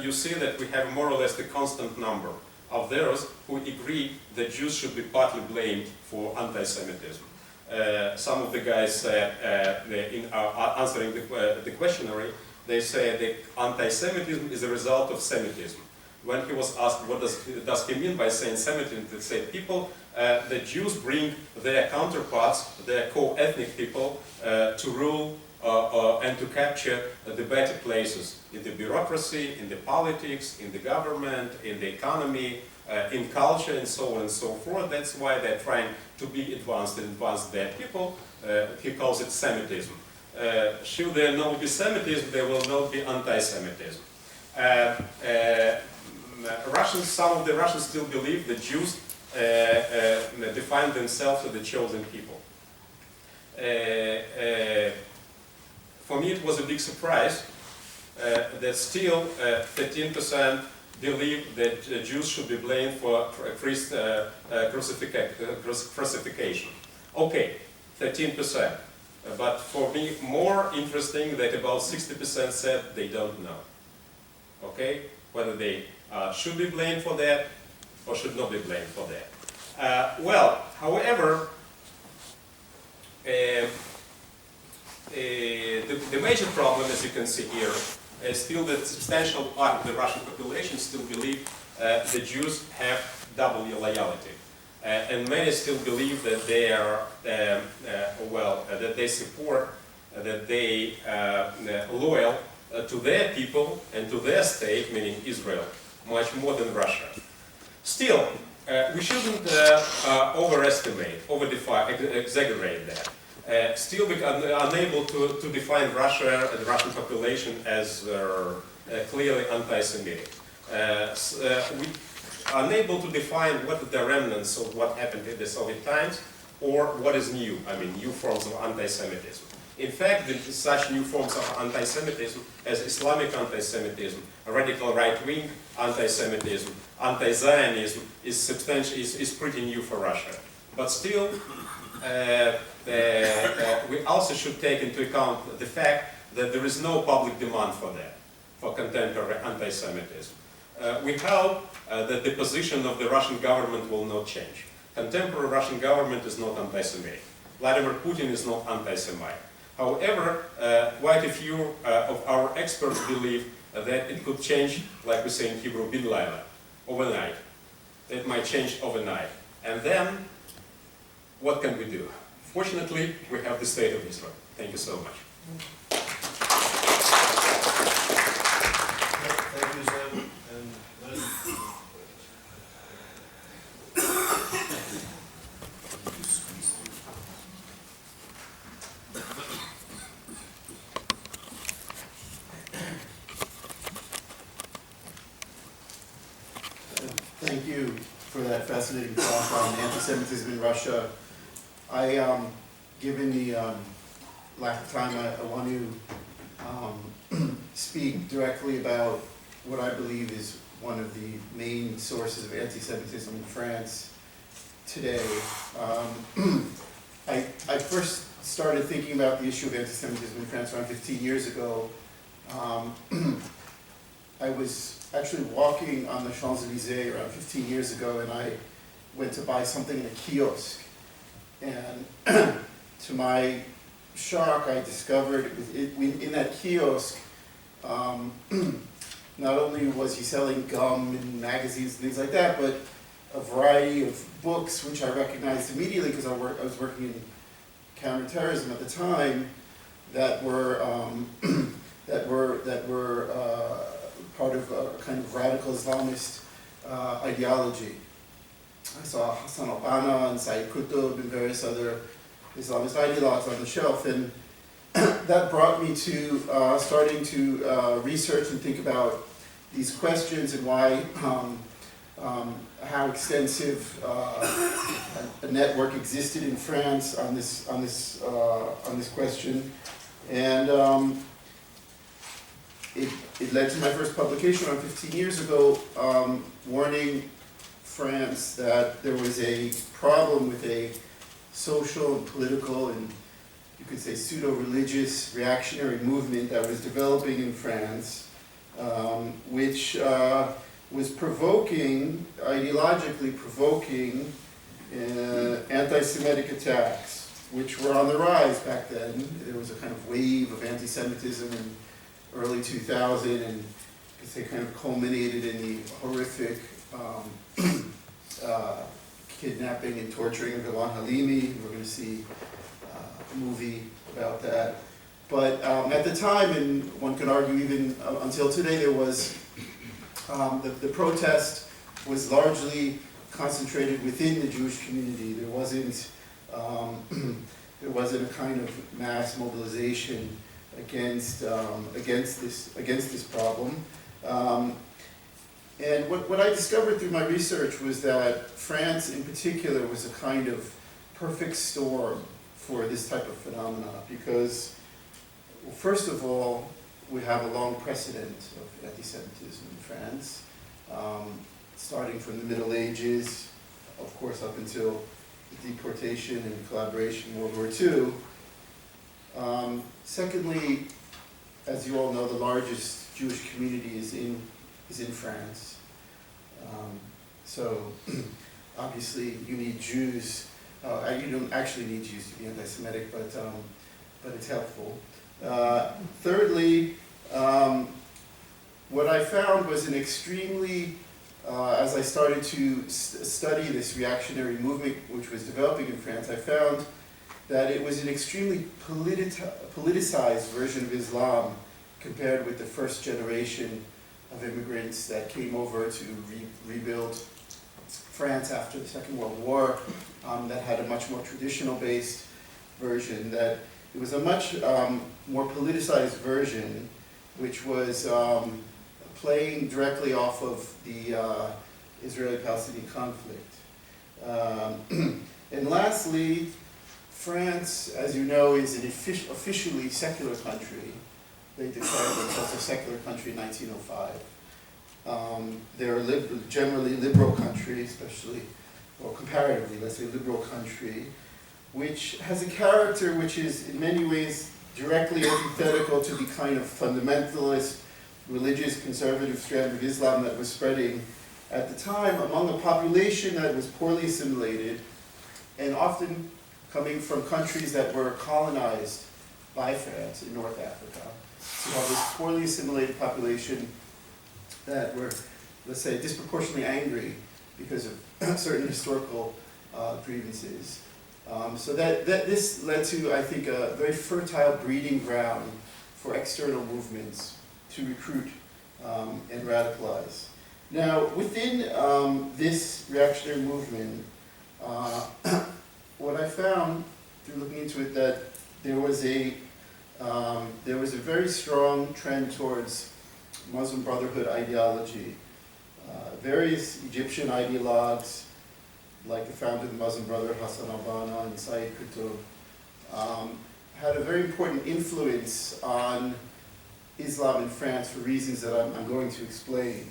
you see that we have more or less the constant number of those who agree that Jews should be partly blamed for anti-Semitism. Some of the guys said, in answering the questionnaire, they say that anti-Semitism is a result of Semitism. When he was asked what does he mean by saying Semitism, they said the Jews bring their counterparts, their co-ethnic people, to rule and to capture the better places in the bureaucracy, in the politics, in the government, in the economy, in culture, and so on and so forth. That's why they're trying to be advanced and advance their people. He calls it Semitism. should there not be Semitism, there will not be anti-Semitism. Some of the Russians still believe that Jews define themselves as the chosen people. For me, it was a big surprise that still 13% believe that Jews should be blamed for crucifixion. Okay, 13%. But for me, more interesting that about 60% said they don't know. Okay, whether they should be blamed for that or should not be blamed for that. However, the major problem, as you can see here, is still that substantial part of the Russian population still believe the Jews have double loyalty. And many still believe that they are, that they support, that they loyal to their people and to their state, meaning Israel, much more than Russia. Still, we shouldn't overestimate, exaggerate that. Still, we are unable to define Russia and the Russian population as clearly anti-Semitic. We are unable to define what are the remnants of what happened in the Soviet times or what is new, new forms of anti-Semitism. In fact, such new forms of anti-Semitism as Islamic anti-Semitism, radical right-wing anti-Semitism, anti-Zionism is pretty new for Russia. But still, we also should take into account the fact that there is no public demand for that, for contemporary anti-Semitism. We hope that the position of the Russian government will not change. Contemporary Russian government is not anti-Semitic. Vladimir Putin is not anti-Semitic. However, quite a few of our experts believe that it could change, like we say in Hebrew, bin laila, overnight. It might change overnight. And then, what can we do? Fortunately, we have the state of Israel. Thank you so much. Thank you, Ze'ev. And Glen. Thank you for that fascinating talk on anti-Semitism in Russia. Given the lack of time, I want to speak directly about what I believe is one of the main sources of anti-Semitism in France today. I first started thinking about the issue of anti-Semitism in France around 15 years ago. I was actually walking on the Champs-Élysées around 15 years ago, and I went to buy something in a kiosk. And to my shock, I discovered in that kiosk, not only was he selling gum and magazines and things like that, but a variety of books, which I recognized immediately because I was working in counterterrorism at the time, that were part of a kind of radical Islamist ideology. I saw Hassan al-Banna and Sayyid Qutb and various other Islamist ideologues on the shelf, and that brought me to starting to research and think about these questions and why, how extensive a network existed in France on this question, and it led to my first publication around 15 years ago, warning France that there was a problem with a social and political and you could say pseudo-religious reactionary movement that was developing in France, which was provoking, ideologically provoking anti-Semitic attacks, which were on the rise back then. There was a kind of wave of anti-Semitism in early 2000, and they kind of culminated in the horrific kidnapping and torturing of Ilan Halimi. We're going to see a movie about that. But at the time, and one could argue even until today, there was the protest was largely concentrated within the Jewish community. There wasn't there wasn't a kind of mass mobilization against this problem. And what I discovered through my research was that France in particular was a kind of perfect storm for this type of phenomena because, well, first of all, we have a long precedent of anti-Semitism in France, starting from the Middle Ages, of course up until the deportation and collaboration in World War II. Secondly, as you all know, the largest Jewish community is in France. So obviously you need Jews. You don't actually need Jews to be anti-Semitic, but it's helpful. Thirdly, what I found was an extremely, as I started to study this reactionary movement which was developing in France, I found that it was an extremely politicized version of Islam compared with the first generation of immigrants that came over to rebuild France after the Second World War, that had a much more traditional based version, that it was a much more politicized version which was playing directly off of the Israeli-Palestinian conflict. And lastly, France, as you know, is an officially secular country. They declared themselves a secular country in 1905. They're a generally liberal country, especially, or comparatively, let's say, liberal country, which has a character which is in many ways directly antithetical to the kind of fundamentalist, religious, conservative strand of Islam that was spreading at the time among a population that was poorly assimilated and often coming from countries that were colonized by France in North Africa. So you have this poorly assimilated population that were, let's say, disproportionately angry because of certain historical grievances. So this led to, I think, a very fertile breeding ground for external movements to recruit and radicalize. Now, within this reactionary movement, what I found through looking into it, that there was a very strong trend towards Muslim Brotherhood ideology. Various Egyptian ideologues, like the founder of the Muslim Brotherhood, Hassan al-Banna and Sayyid Qutb, had a very important influence on Islam in France for reasons that I'm going to explain.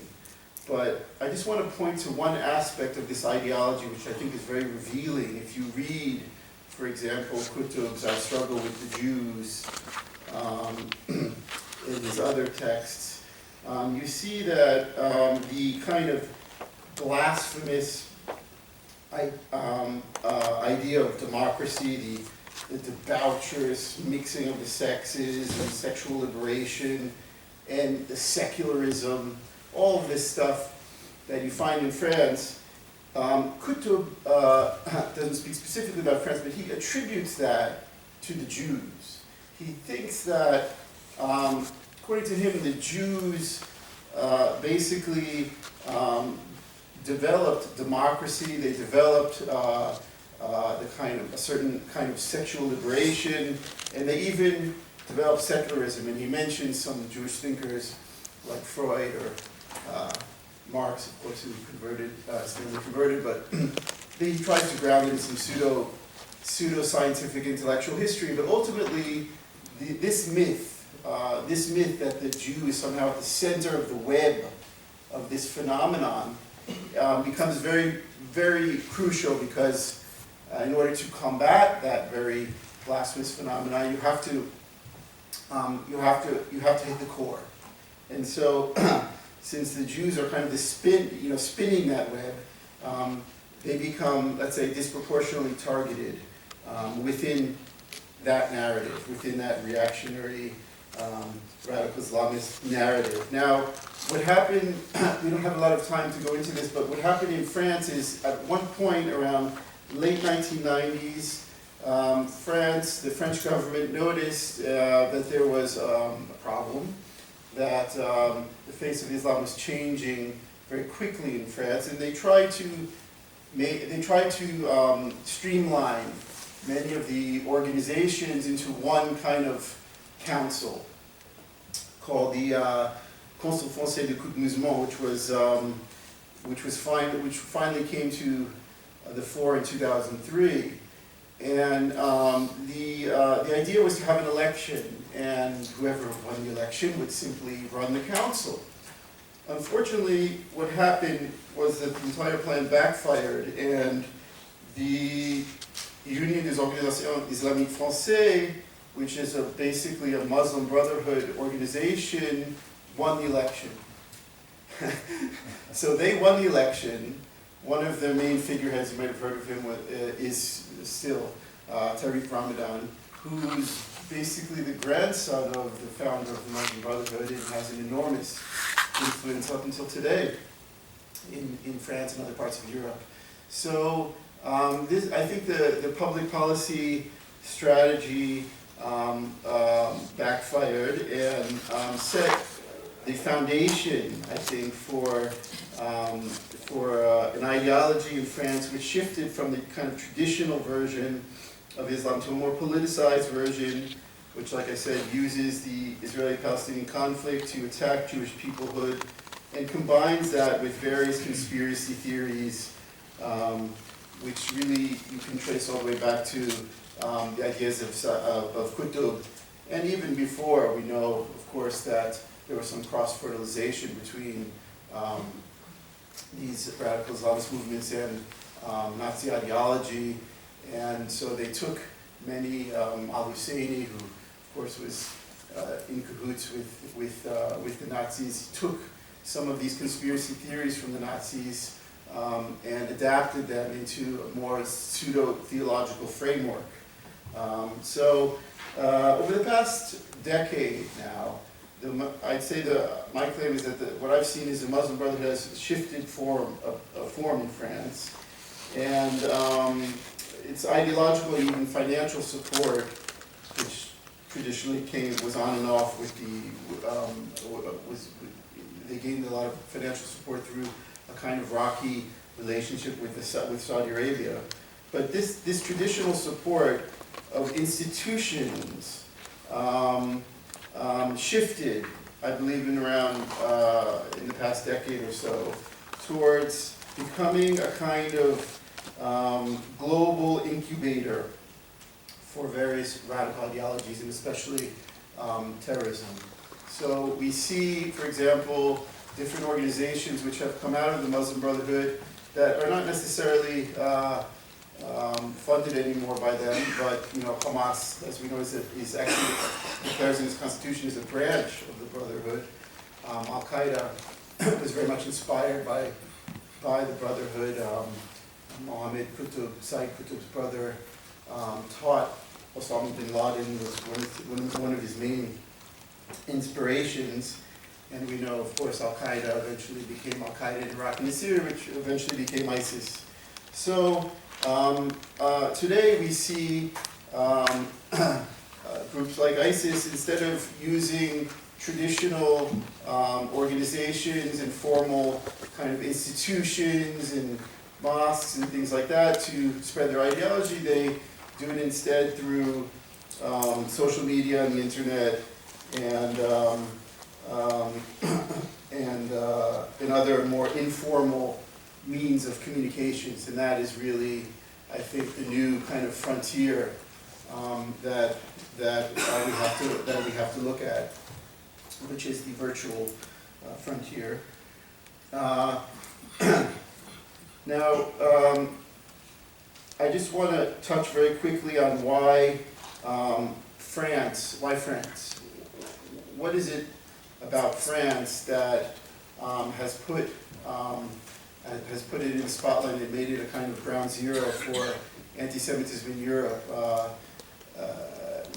But I just want to point to one aspect of this ideology which I think is very revealing. If you read, for example, Qutb's Our Struggle with the Jews, in his other texts, you see that the kind of blasphemous idea of democracy, the debaucherous mixing of the sexes and sexual liberation and the secularism, all of this stuff that you find in France, Qutb doesn't speak specifically about France, but he attributes that to the Jews. He thinks that, according to him, the Jews basically developed democracy. They developed a certain kind of sexual liberation, and they even developed secularism. And he mentions some Jewish thinkers like Freud or Marx, of course, who still converted, but he tries to ground it in some pseudo-scientific intellectual history. But ultimately, this myth that the Jew is somehow at the center of the web of this phenomenon becomes very, very crucial, because in order to combat that very blasphemous phenomenon, you have to hit the core. And so, since the Jews are kind of the spinning that web, they become, let's say, disproportionately targeted within that narrative, within that reactionary radical Islamist narrative. Now, what happened, we don't have a lot of time to go into this, but what happened in France is, at one point around late 1990s, the French government noticed that there was a problem, that the face of Islam was changing very quickly in France, and they tried to streamline many of the organizations into one kind of council called the Conseil Français de Coup de Mouvement, which finally came to the fore in 2003. And the idea was to have an election, and whoever won the election would simply run the council. Unfortunately, what happened was that the entire plan backfired, and the Union des Organisations Islamiques Françaises, which is basically a Muslim Brotherhood organization, won the election. So they won the election. One of their main figureheads, you might have heard of him, is still Tariq Ramadan, who's basically the grandson of the founder of the Muslim Brotherhood and has an enormous influence up until today in France and other parts of Europe. So I think the public policy strategy backfired and set the foundation, I think, for an ideology in France which shifted from the kind of traditional version of Islam to a more politicized version, which, like I said, uses the Israeli-Palestinian conflict to attack Jewish peoplehood and combines that with various conspiracy theories, which really you can trace all the way back to the ideas of Qutb. And even before, we know, of course, that there was some cross-fertilization between these radical Islamist movements and Nazi ideology. And so they took many, al-Husseini, who of course was in cahoots with the Nazis, took some of these conspiracy theories from the Nazis and adapted them into a more pseudo-theological framework. Over the past decade now, I'd say my claim is that what I've seen is the Muslim Brotherhood has shifted form in France, and its ideological and even financial support, which traditionally was on and off with they gained a lot of financial support through a kind of rocky relationship with Saudi Arabia. But this traditional support of institutions shifted, I believe, in the past decade or so, towards becoming a kind of global incubator for various radical ideologies, and especially terrorism. So we see, for example, different organizations which have come out of the Muslim Brotherhood that are not necessarily funded anymore by them, but Hamas, as we know, is actually declares in its constitution as a branch of the Brotherhood. Al-Qaeda was very much inspired by the Brotherhood. Mohammed Qutb, Sayyid Qutb's brother, taught Osama bin Laden, was one of his main inspirations. And we know, of course, Al-Qaeda eventually became Al-Qaeda in Iraq and Syria, which eventually became ISIS. So today we see groups like ISIS, instead of using traditional organizations and formal kind of institutions and mosques and things like that to spread their ideology, they do it instead through social media and the internet and other more informal means of communications, and that is really, I think, the new kind of frontier that we have to look at, which is the virtual frontier. Now, I just want to touch very quickly on why France. Why France? What is it about France that has put it in the spotlight and made it a kind of ground zero for anti-Semitism in Europe?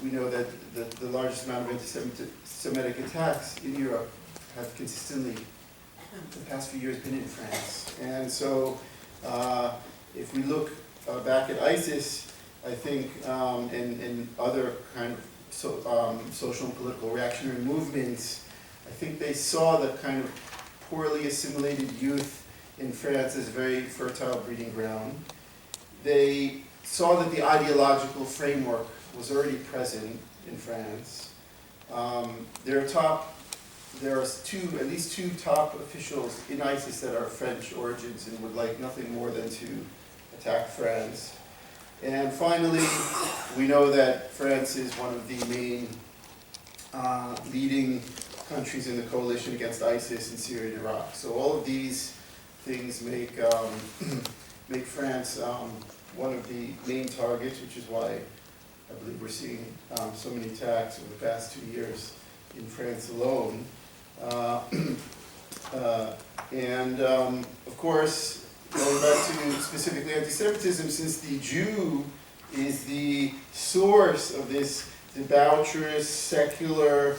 We know that the largest amount of anti-Semitic attacks in Europe have consistently, for the past few years, been in France. And so, if we look back at ISIS, I think, and other kind of social and political reactionary movements, I think they saw the kind of poorly assimilated youth in France as a very fertile breeding ground. They saw that the ideological framework was already present in France. There are at least two top officials in ISIS that are French origins and would like nothing more than to attack France. And finally, we know that France is one of the main leading countries in the coalition against ISIS in Syria and Iraq. So all of these things make make France one of the main targets, which is why I believe we're seeing so many attacks over the past 2 years in France alone. Of course, going back to specifically anti-Semitism, since the Jew is the source of this debaucherous, secular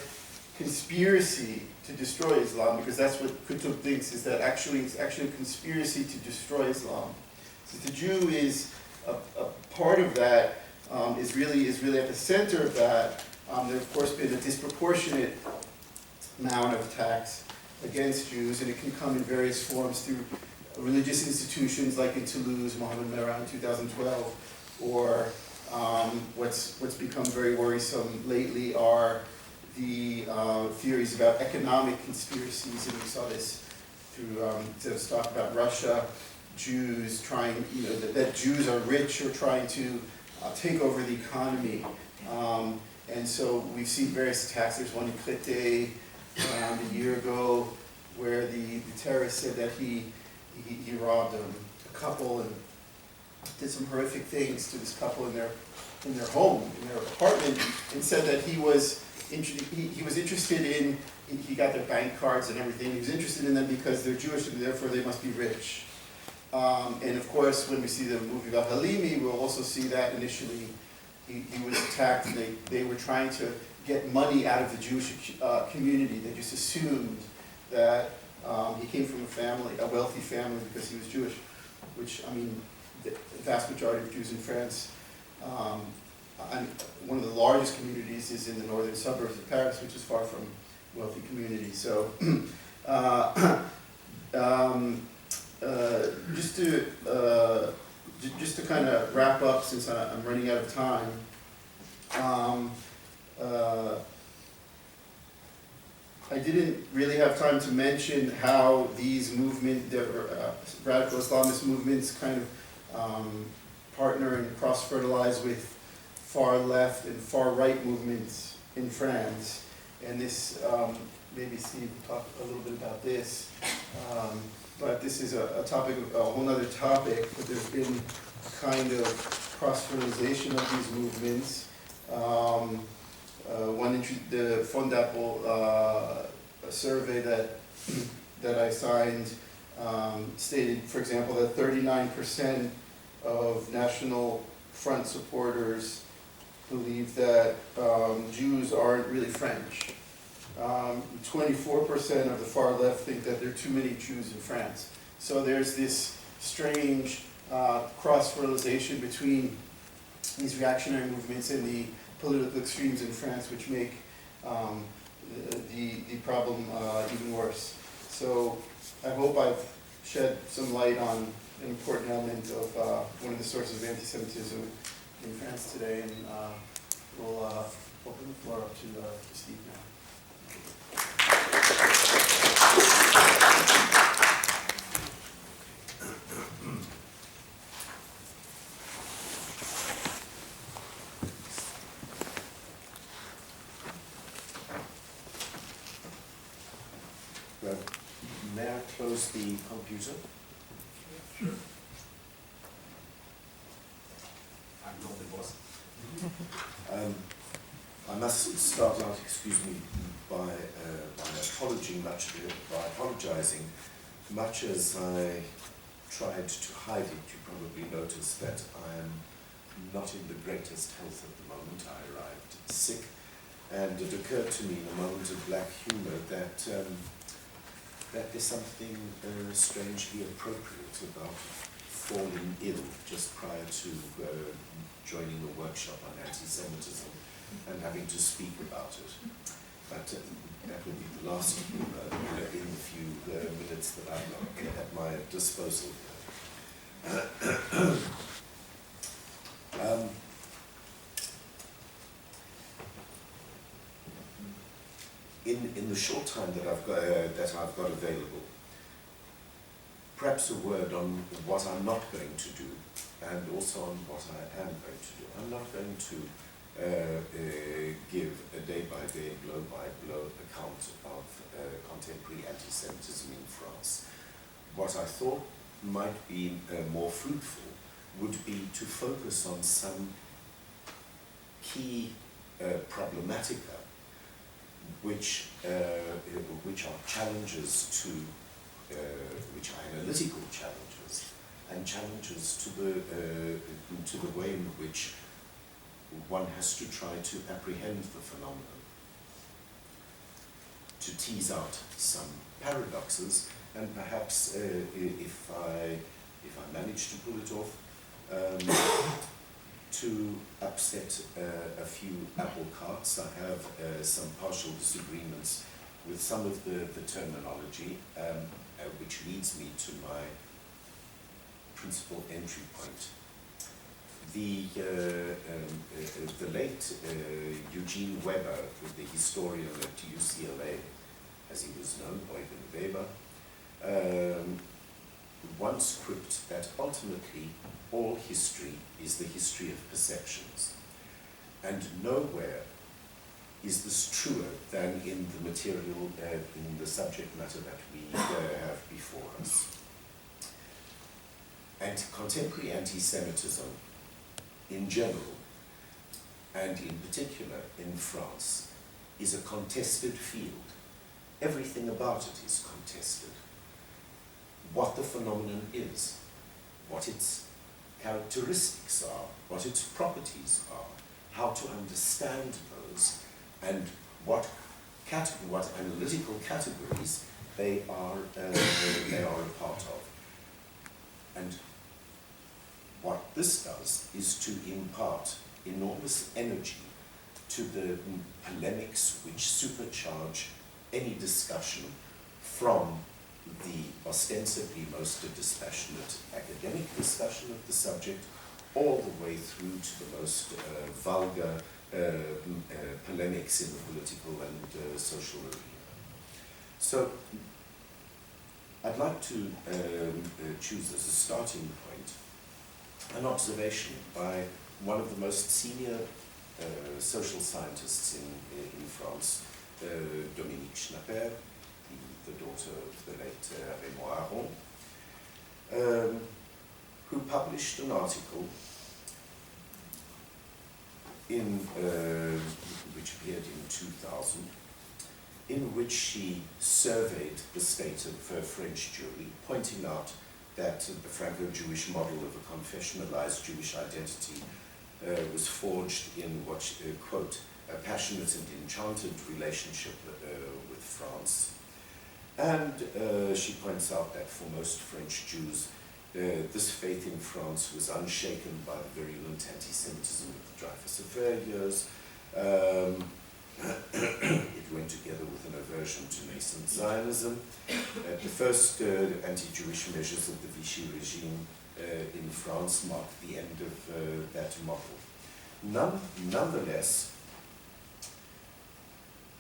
conspiracy to destroy Islam, because that's what Qutb thinks, is that it's actually a conspiracy to destroy Islam. Since the Jew is a part of that, is really at the center of that, there of course been a disproportionate amount of attacks against Jews, and it can come in various forms through religious institutions like in Toulouse, Mohammed Merah in 2012, or what's become very worrisome lately are the theories about economic conspiracies, and we saw this through Ze'ev's talk about Russia, Jews trying, that Jews are rich or trying to take over the economy. And so we've seen various attacks. There's one in Crete around a year ago where the terrorist said that he robbed a couple and did some horrific things to this couple in their home, in their apartment, and said that he was interested in, he got their bank cards and everything, he was interested in them because they're Jewish and therefore they must be rich. And of course, when we see the movie about Halimi, we'll also see that initially he was attacked and they were trying to get money out of the Jewish community. They just assumed that he came from a wealthy family because he was Jewish, which, I mean, the vast majority of Jews in France, one of the largest communities is in the northern suburbs of Paris, which is far from wealthy communities. So, just to kind of wrap up, since I'm running out of time, I didn't really have time to mention how these radical Islamist movements kind of partner and cross-fertilize with far left and far right movements in France. And this, maybe Steve will talk a little bit about this. But this is a topic, a whole other topic, but there's been a kind of cross-fertilization of these movements. The Fondapple survey that I signed stated, for example, that 39% of National Front supporters believe that Jews aren't really French. 24% of the far left think that there are too many Jews in France. So there's this strange cross-fertilization between these reactionary movements and the political extremes in France, which make the problem even worse. So I hope I've shed some light on an important element of one of the sources of anti-Semitism in France today, and we'll open the floor up to Steve now. May I close the computer? Sure. I'm not the boss. I must start out, excuse me, by apologizing. Much as I tried to hide it, you probably noticed that I am not in the greatest health at the moment. I arrived sick, and it occurred to me in a moment of black humor that that there's something strangely appropriate about falling ill just prior to joining a workshop on anti-Semitism and having to speak about it. But that will be the last in the few minutes that I've got at my disposal. the short time that I've got available, perhaps a word on what I'm not going to do, and also on what I am going to do. I'm not going to give a day-by-day, blow-by-blow account of contemporary anti-Semitism in France. What I thought might be more fruitful would be to focus on some key problematica which are challenges to, which are analytical challenges, and challenges to the way in which one has to try to apprehend the phenomenon, to tease out some paradoxes, and perhaps if I manage to pull it off, to upset a few apple carts. I have some partial disagreements with some of the terminology, which leads me to my principal entry point. The late Eugene Weber, the historian at UCLA, as he was known, Eugen Weber, once quipped that ultimately all history is the history of perceptions, and nowhere is this truer than in the material, in the subject matter that we have before us. And contemporary anti-Semitism in general, and in particular in France, is a contested field. Everything about it is contested. What the phenomenon is, what its characteristics are, what its properties are, how to understand those, and what analytical categories they are a part of. And what this does is to impart enormous energy to the polemics which supercharge any discussion, from the ostensibly most dispassionate academic discussion of the subject all the way through to the most vulgar polemics in the political and social arena. So I'd like to choose as a starting point an observation by one of the most senior social scientists in France, Dominique Schnapper, the daughter of the late Raymond Aron, who published an article which appeared in 2000, in which she surveyed the state of French Jewry, pointing out that the Franco-Jewish model of a confessionalized Jewish identity was forged in what she, quote, a passionate and enchanted relationship with France. And she points out that for most French Jews, this faith in France was unshaken by the virulent anti-Semitism of the Dreyfus Affair years. It went together with an aversion to nascent Zionism. The first anti-Jewish measures of the Vichy regime in France marked the end of that model. Nonetheless,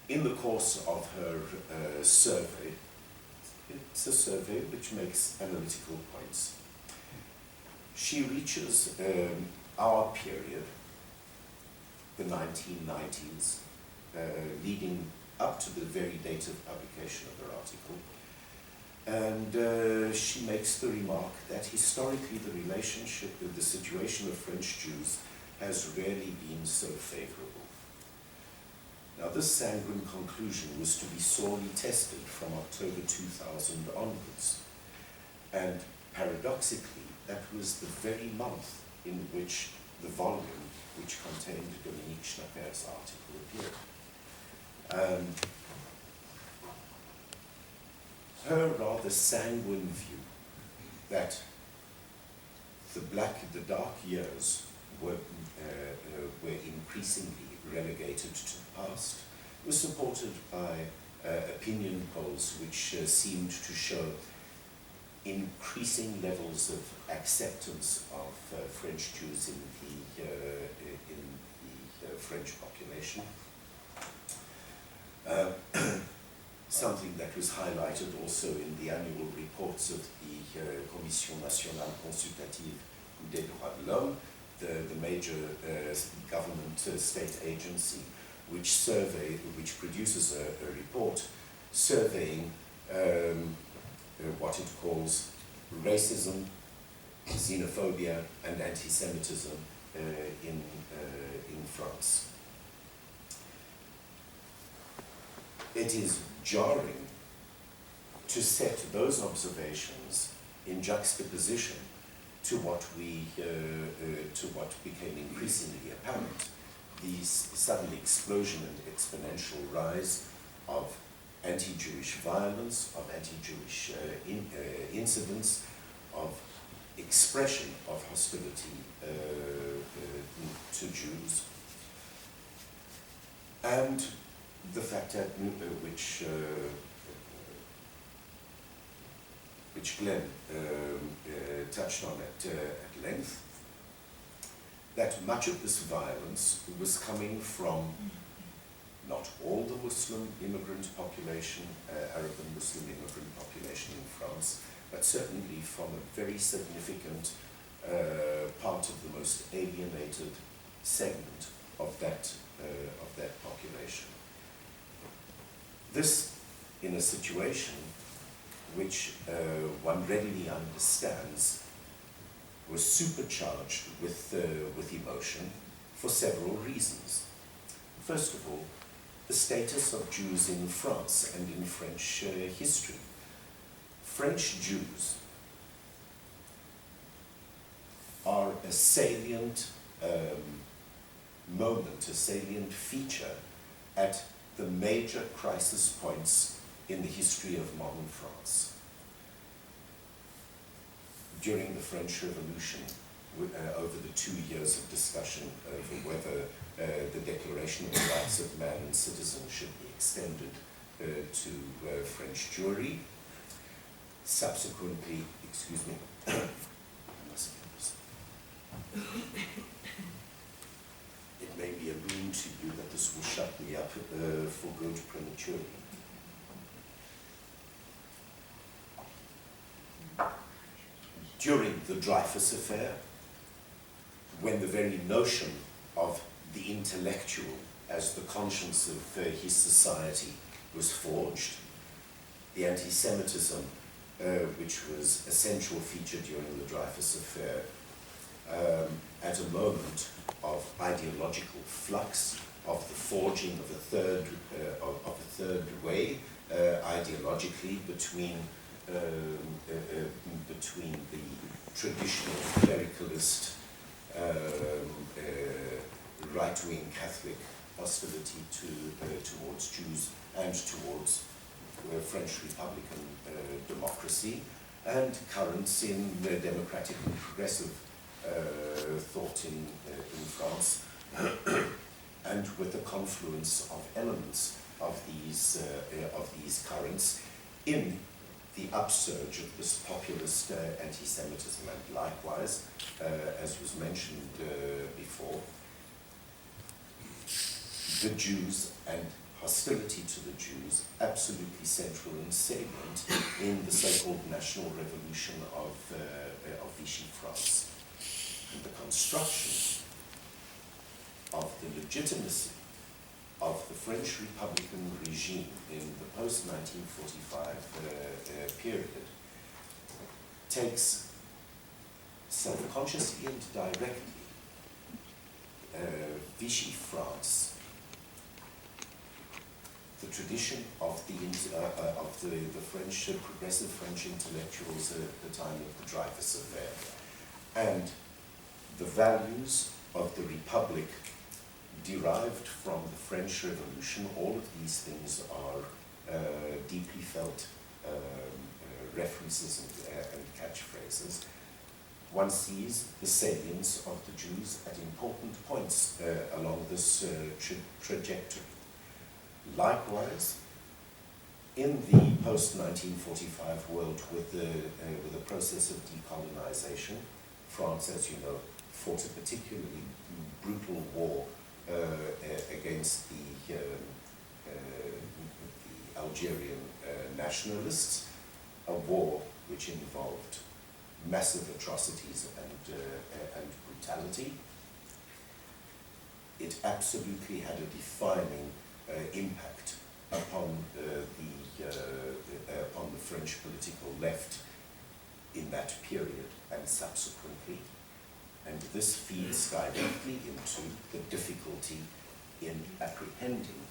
in the course of her survey, it's a survey which makes analytical points. She reaches our period, the 1990s, leading up to the very date of publication of her article. And she makes the remark that historically the situation of French Jews has rarely been so favorable. Now, this sanguine conclusion was to be sorely tested from October 2000 onwards. And paradoxically, that was the very month in which the volume which contained Dominique Schnapper's article appeared. Her rather sanguine view that the dark years were increasingly relegated to the past was supported by opinion polls which seemed to show increasing levels of acceptance of French Jews in the French population. something that was highlighted also in the annual reports of the Commission Nationale Consultative des Droits de l'Homme, the major government state agency which produces a report surveying what it calls racism, xenophobia and anti-Semitism in France. It is jarring to set those observations in juxtaposition to what became increasingly apparent, the sudden explosion and exponential rise of anti-Jewish violence, of anti-Jewish incidents, of expression of hostility to Jews, and the fact that which Glen touched on at length, that much of this violence was coming from not all the Muslim immigrant population, Arab and Muslim immigrant population in France, but certainly from a very significant part of the most alienated segment of that population. This, in a situation which one readily understands was supercharged with emotion for several reasons. First of all, the status of Jews in France and in French history. French Jews are a salient moment, a salient feature at the major crisis points in the history of modern France. During the French Revolution, over the 2 years of discussion over whether the Declaration of the Rights of Man and Citizen should be extended to French Jewry, subsequently, excuse me, I must get this. It may be a boon to you that this will shut me up for good prematurely. During the Dreyfus affair, when the very notion of the intellectual as the conscience of his society was forged, the anti-Semitism, which was a central feature during the Dreyfus affair, at a moment of ideological flux, of the forging of a third way, ideologically between the traditional clericalist right-wing Catholic hostility towards Jews and towards French Republican democracy, and currents in democratic and progressive thought in France, and with the confluence of elements of these currents in the upsurge of this populist anti-Semitism, and likewise, as was mentioned before, the Jews and hostility to the Jews absolutely central and salient in the so-called national revolution of Vichy France. And the construction of the legitimacy of the French Republican regime in the post-1945 period takes self-consciously and directly Vichy France, the tradition of the French, progressive French intellectuals at the time of the Dreyfus affair, and the values of the Republic derived from the French Revolution. All of these things are deeply felt references and catchphrases. One sees the salience of the Jews at important points along this trajectory. Likewise, in the post-1945 world with the process of decolonization, France, as you know, fought a particularly brutal war against the Algerian nationalists, a war which involved massive atrocities and brutality. It absolutely had a defining impact upon the French political left in that period and subsequently. And this feeds directly into the difficulty in apprehending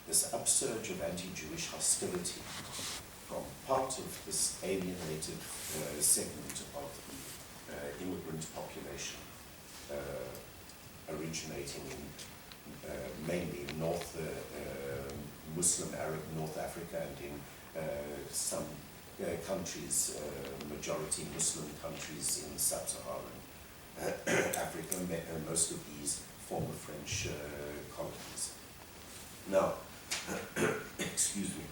this upsurge of anti-Jewish hostility from part of this alienated segment of the immigrant population, originating in mainly Muslim Arab North Africa and in some countries, majority Muslim countries in sub-Saharan Africa, most of these former French colonies. Now, excuse me.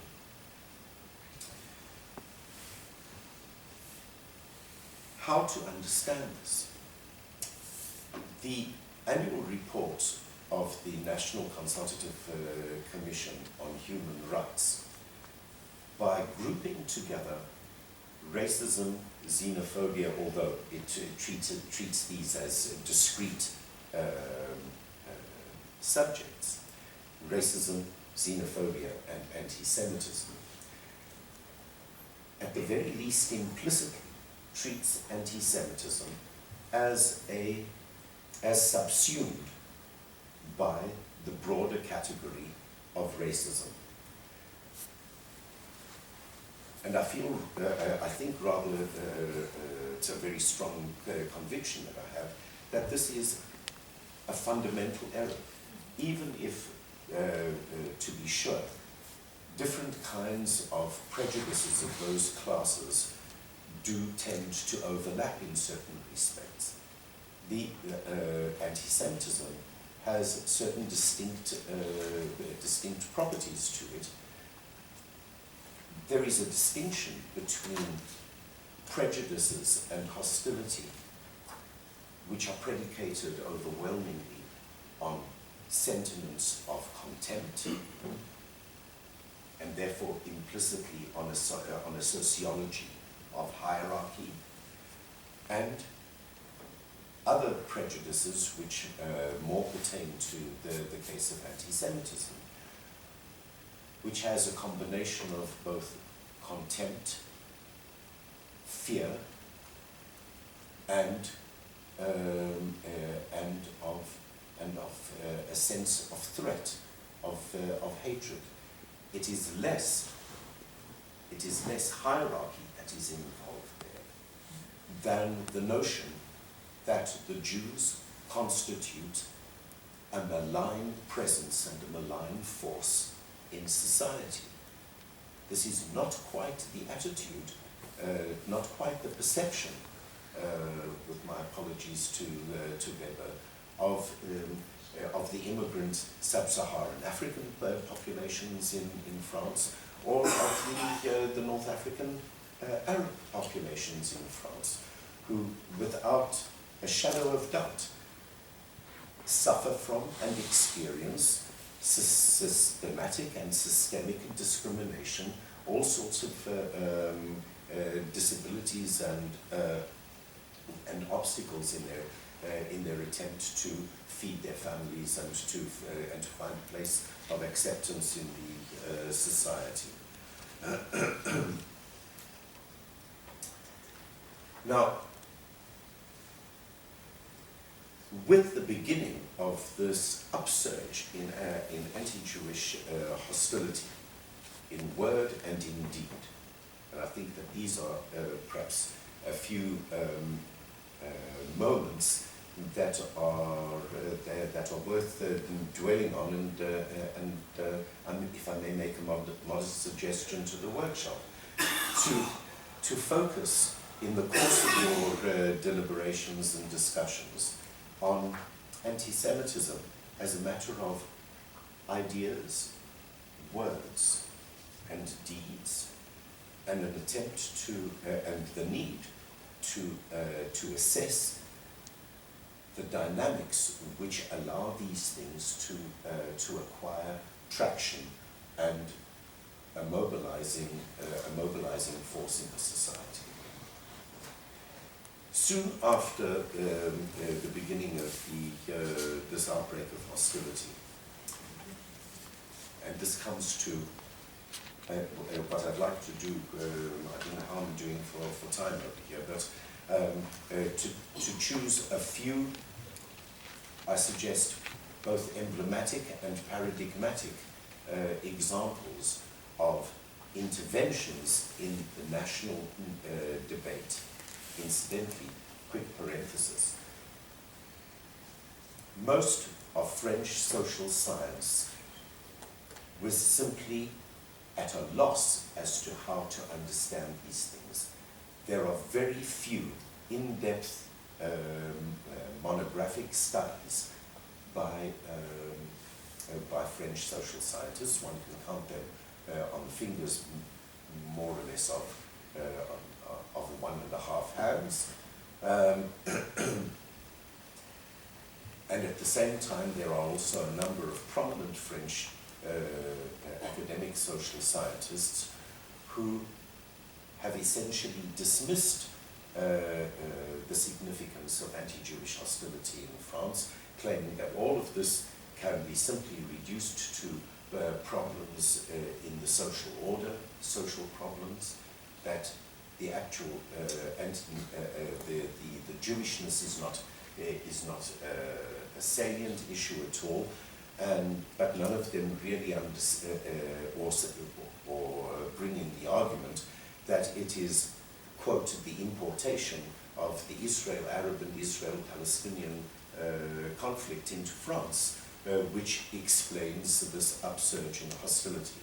How to understand this? The annual report of the National Consultative Commission on Human Rights, by grouping together racism, xenophobia, although it treats these as discrete subjects, racism, xenophobia, and anti-Semitism, at the very least implicitly treats anti-Semitism as subsumed by the broader category of racism. And I think rather, it's a very strong conviction that I have, that this is a fundamental error, even if, to be sure, different kinds of prejudices of those classes do tend to overlap in certain respects. The anti-Semitism has certain distinct properties to it. There is a distinction between prejudices and hostility, which are predicated overwhelmingly on sentiments of contempt, and therefore implicitly on a sociology of hierarchy, and other prejudices which more pertain to the case of anti-Semitism, which has a combination of both contempt, fear, and of a sense of threat, of hatred. It is less hierarchy that is involved there than the notion that the Jews constitute a malign presence and a malign force in society. This is not quite the attitude, not quite the perception, with my apologies to Weber, of the immigrant sub-Saharan African populations in France, or of the North African Arab populations in France, who, without a shadow of doubt, suffer from and experience systematic and systemic discrimination, all sorts of disabilities and obstacles in their attempt to feed their families and to find a place of acceptance in the society. Now, with the beginning of this upsurge in anti-Jewish hostility, in word and in deed, and I think that these are perhaps a few moments that are worth dwelling on, and if I may make a modest suggestion to the workshop, to focus in the course of your deliberations and discussions on anti-Semitism as a matter of ideas, words, and deeds, and an attempt to, and the need to assess the dynamics which allow these things to acquire traction and a mobilizing force in the society. Soon after the beginning of this outbreak of hostility, and this comes to what I'd like to do, I don't know how I'm doing for time over here, but to choose a few, I suggest, both emblematic and paradigmatic examples of interventions in the national debate. Incidentally, quick parenthesis. Most of French social science was simply at a loss as to how to understand these things. There are very few in-depth monographic studies by French social scientists. One can count them on the fingers, more or less, of 1.5 hands. And at the same time, there are also a number of prominent French academic social scientists who have essentially dismissed the significance of anti-Jewish hostility in France, claiming that all of this can be simply reduced to problems in the social order, social problems, that the actual the Jewishness is not a salient issue at all, but none of them really or bring in the argument that it is, quote, the importation of the Israel-Arab and Israel-Palestinian conflict into France, which explains this upsurge in hostility,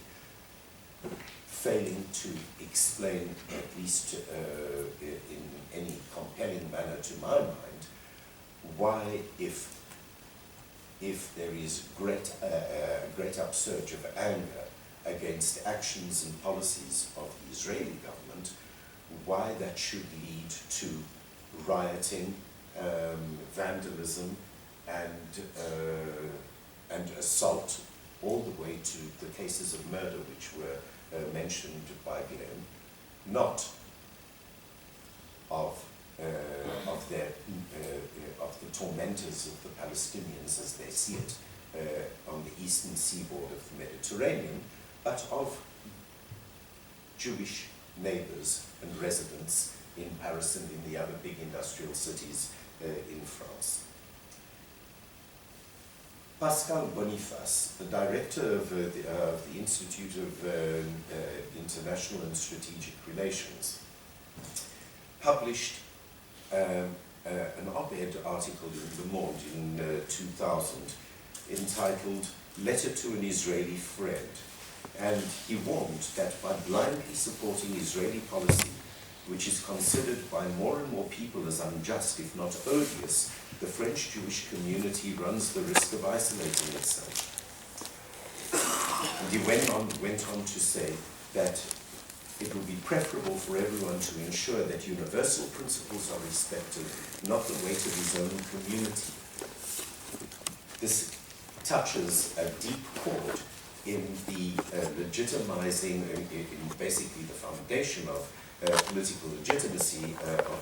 failing to explain, at least in any compelling manner to my mind, why, if there is great upsurge of anger against actions and policies of the Israeli government, why that should lead to rioting, vandalism, and assault, all the way to the cases of murder which were mentioned by Glen, not of the tormentors of the Palestinians as they see it on the eastern seaboard of the Mediterranean, but of Jewish neighbors and residents in Paris and in the other big industrial cities in France. Pascal Boniface, the director of the Institute of International and Strategic Relations, published an op-ed article in Le Monde in 2000 entitled "Letter to an Israeli Friend," and he warned that by blindly supporting Israeli policy, which is considered by more and more people as unjust, if not odious, the French Jewish community runs the risk of isolating itself. And he went on to say that it would be preferable for everyone to ensure that universal principles are respected, not the weight of his own community. This touches a deep chord in the legitimizing, in basically the foundation of political legitimacy of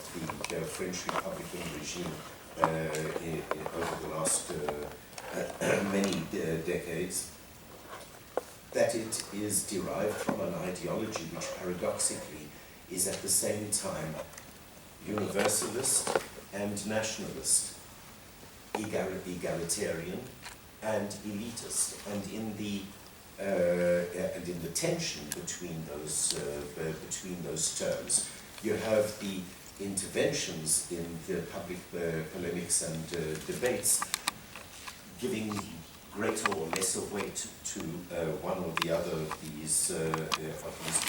the French Republican regime over the last many decades, that it is derived from an ideology which paradoxically is at the same time universalist and nationalist, egalitarian and elitist, and in the tension between those terms, you have the interventions in the public polemics and debates giving greater or lesser weight to one or the other of these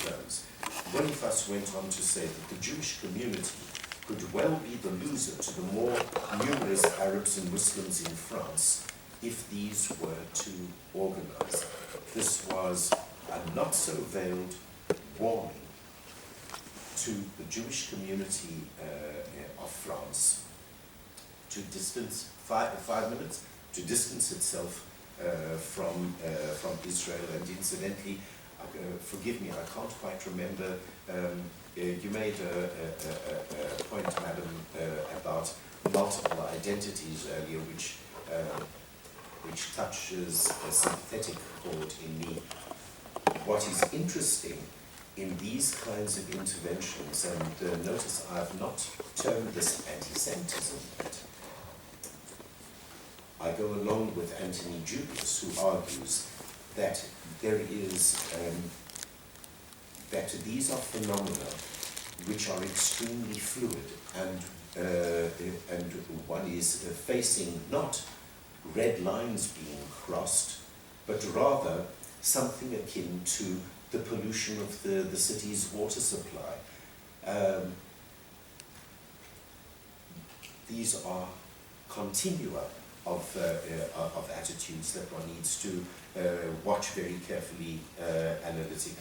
terms. Boniface went on to say that the Jewish community could well be the loser to the more numerous Arabs and Muslims in France if these were to organize. This was a not-so-veiled warning to the Jewish community of France to distance, 5 minutes, to distance itself from Israel. And incidentally, forgive me, I can't quite remember, you made a point, madam, about multiple identities earlier, which touches a sympathetic chord in me. What is interesting in these kinds of interventions, and notice I have not termed this anti-Semitism, but I go along with Anthony Julius, who argues that there is, that these are phenomena which are extremely fluid, and one is facing not red lines being crossed, but rather something akin to the pollution of the city's water supply. These are continua of attitudes that one needs to watch very carefully analytically.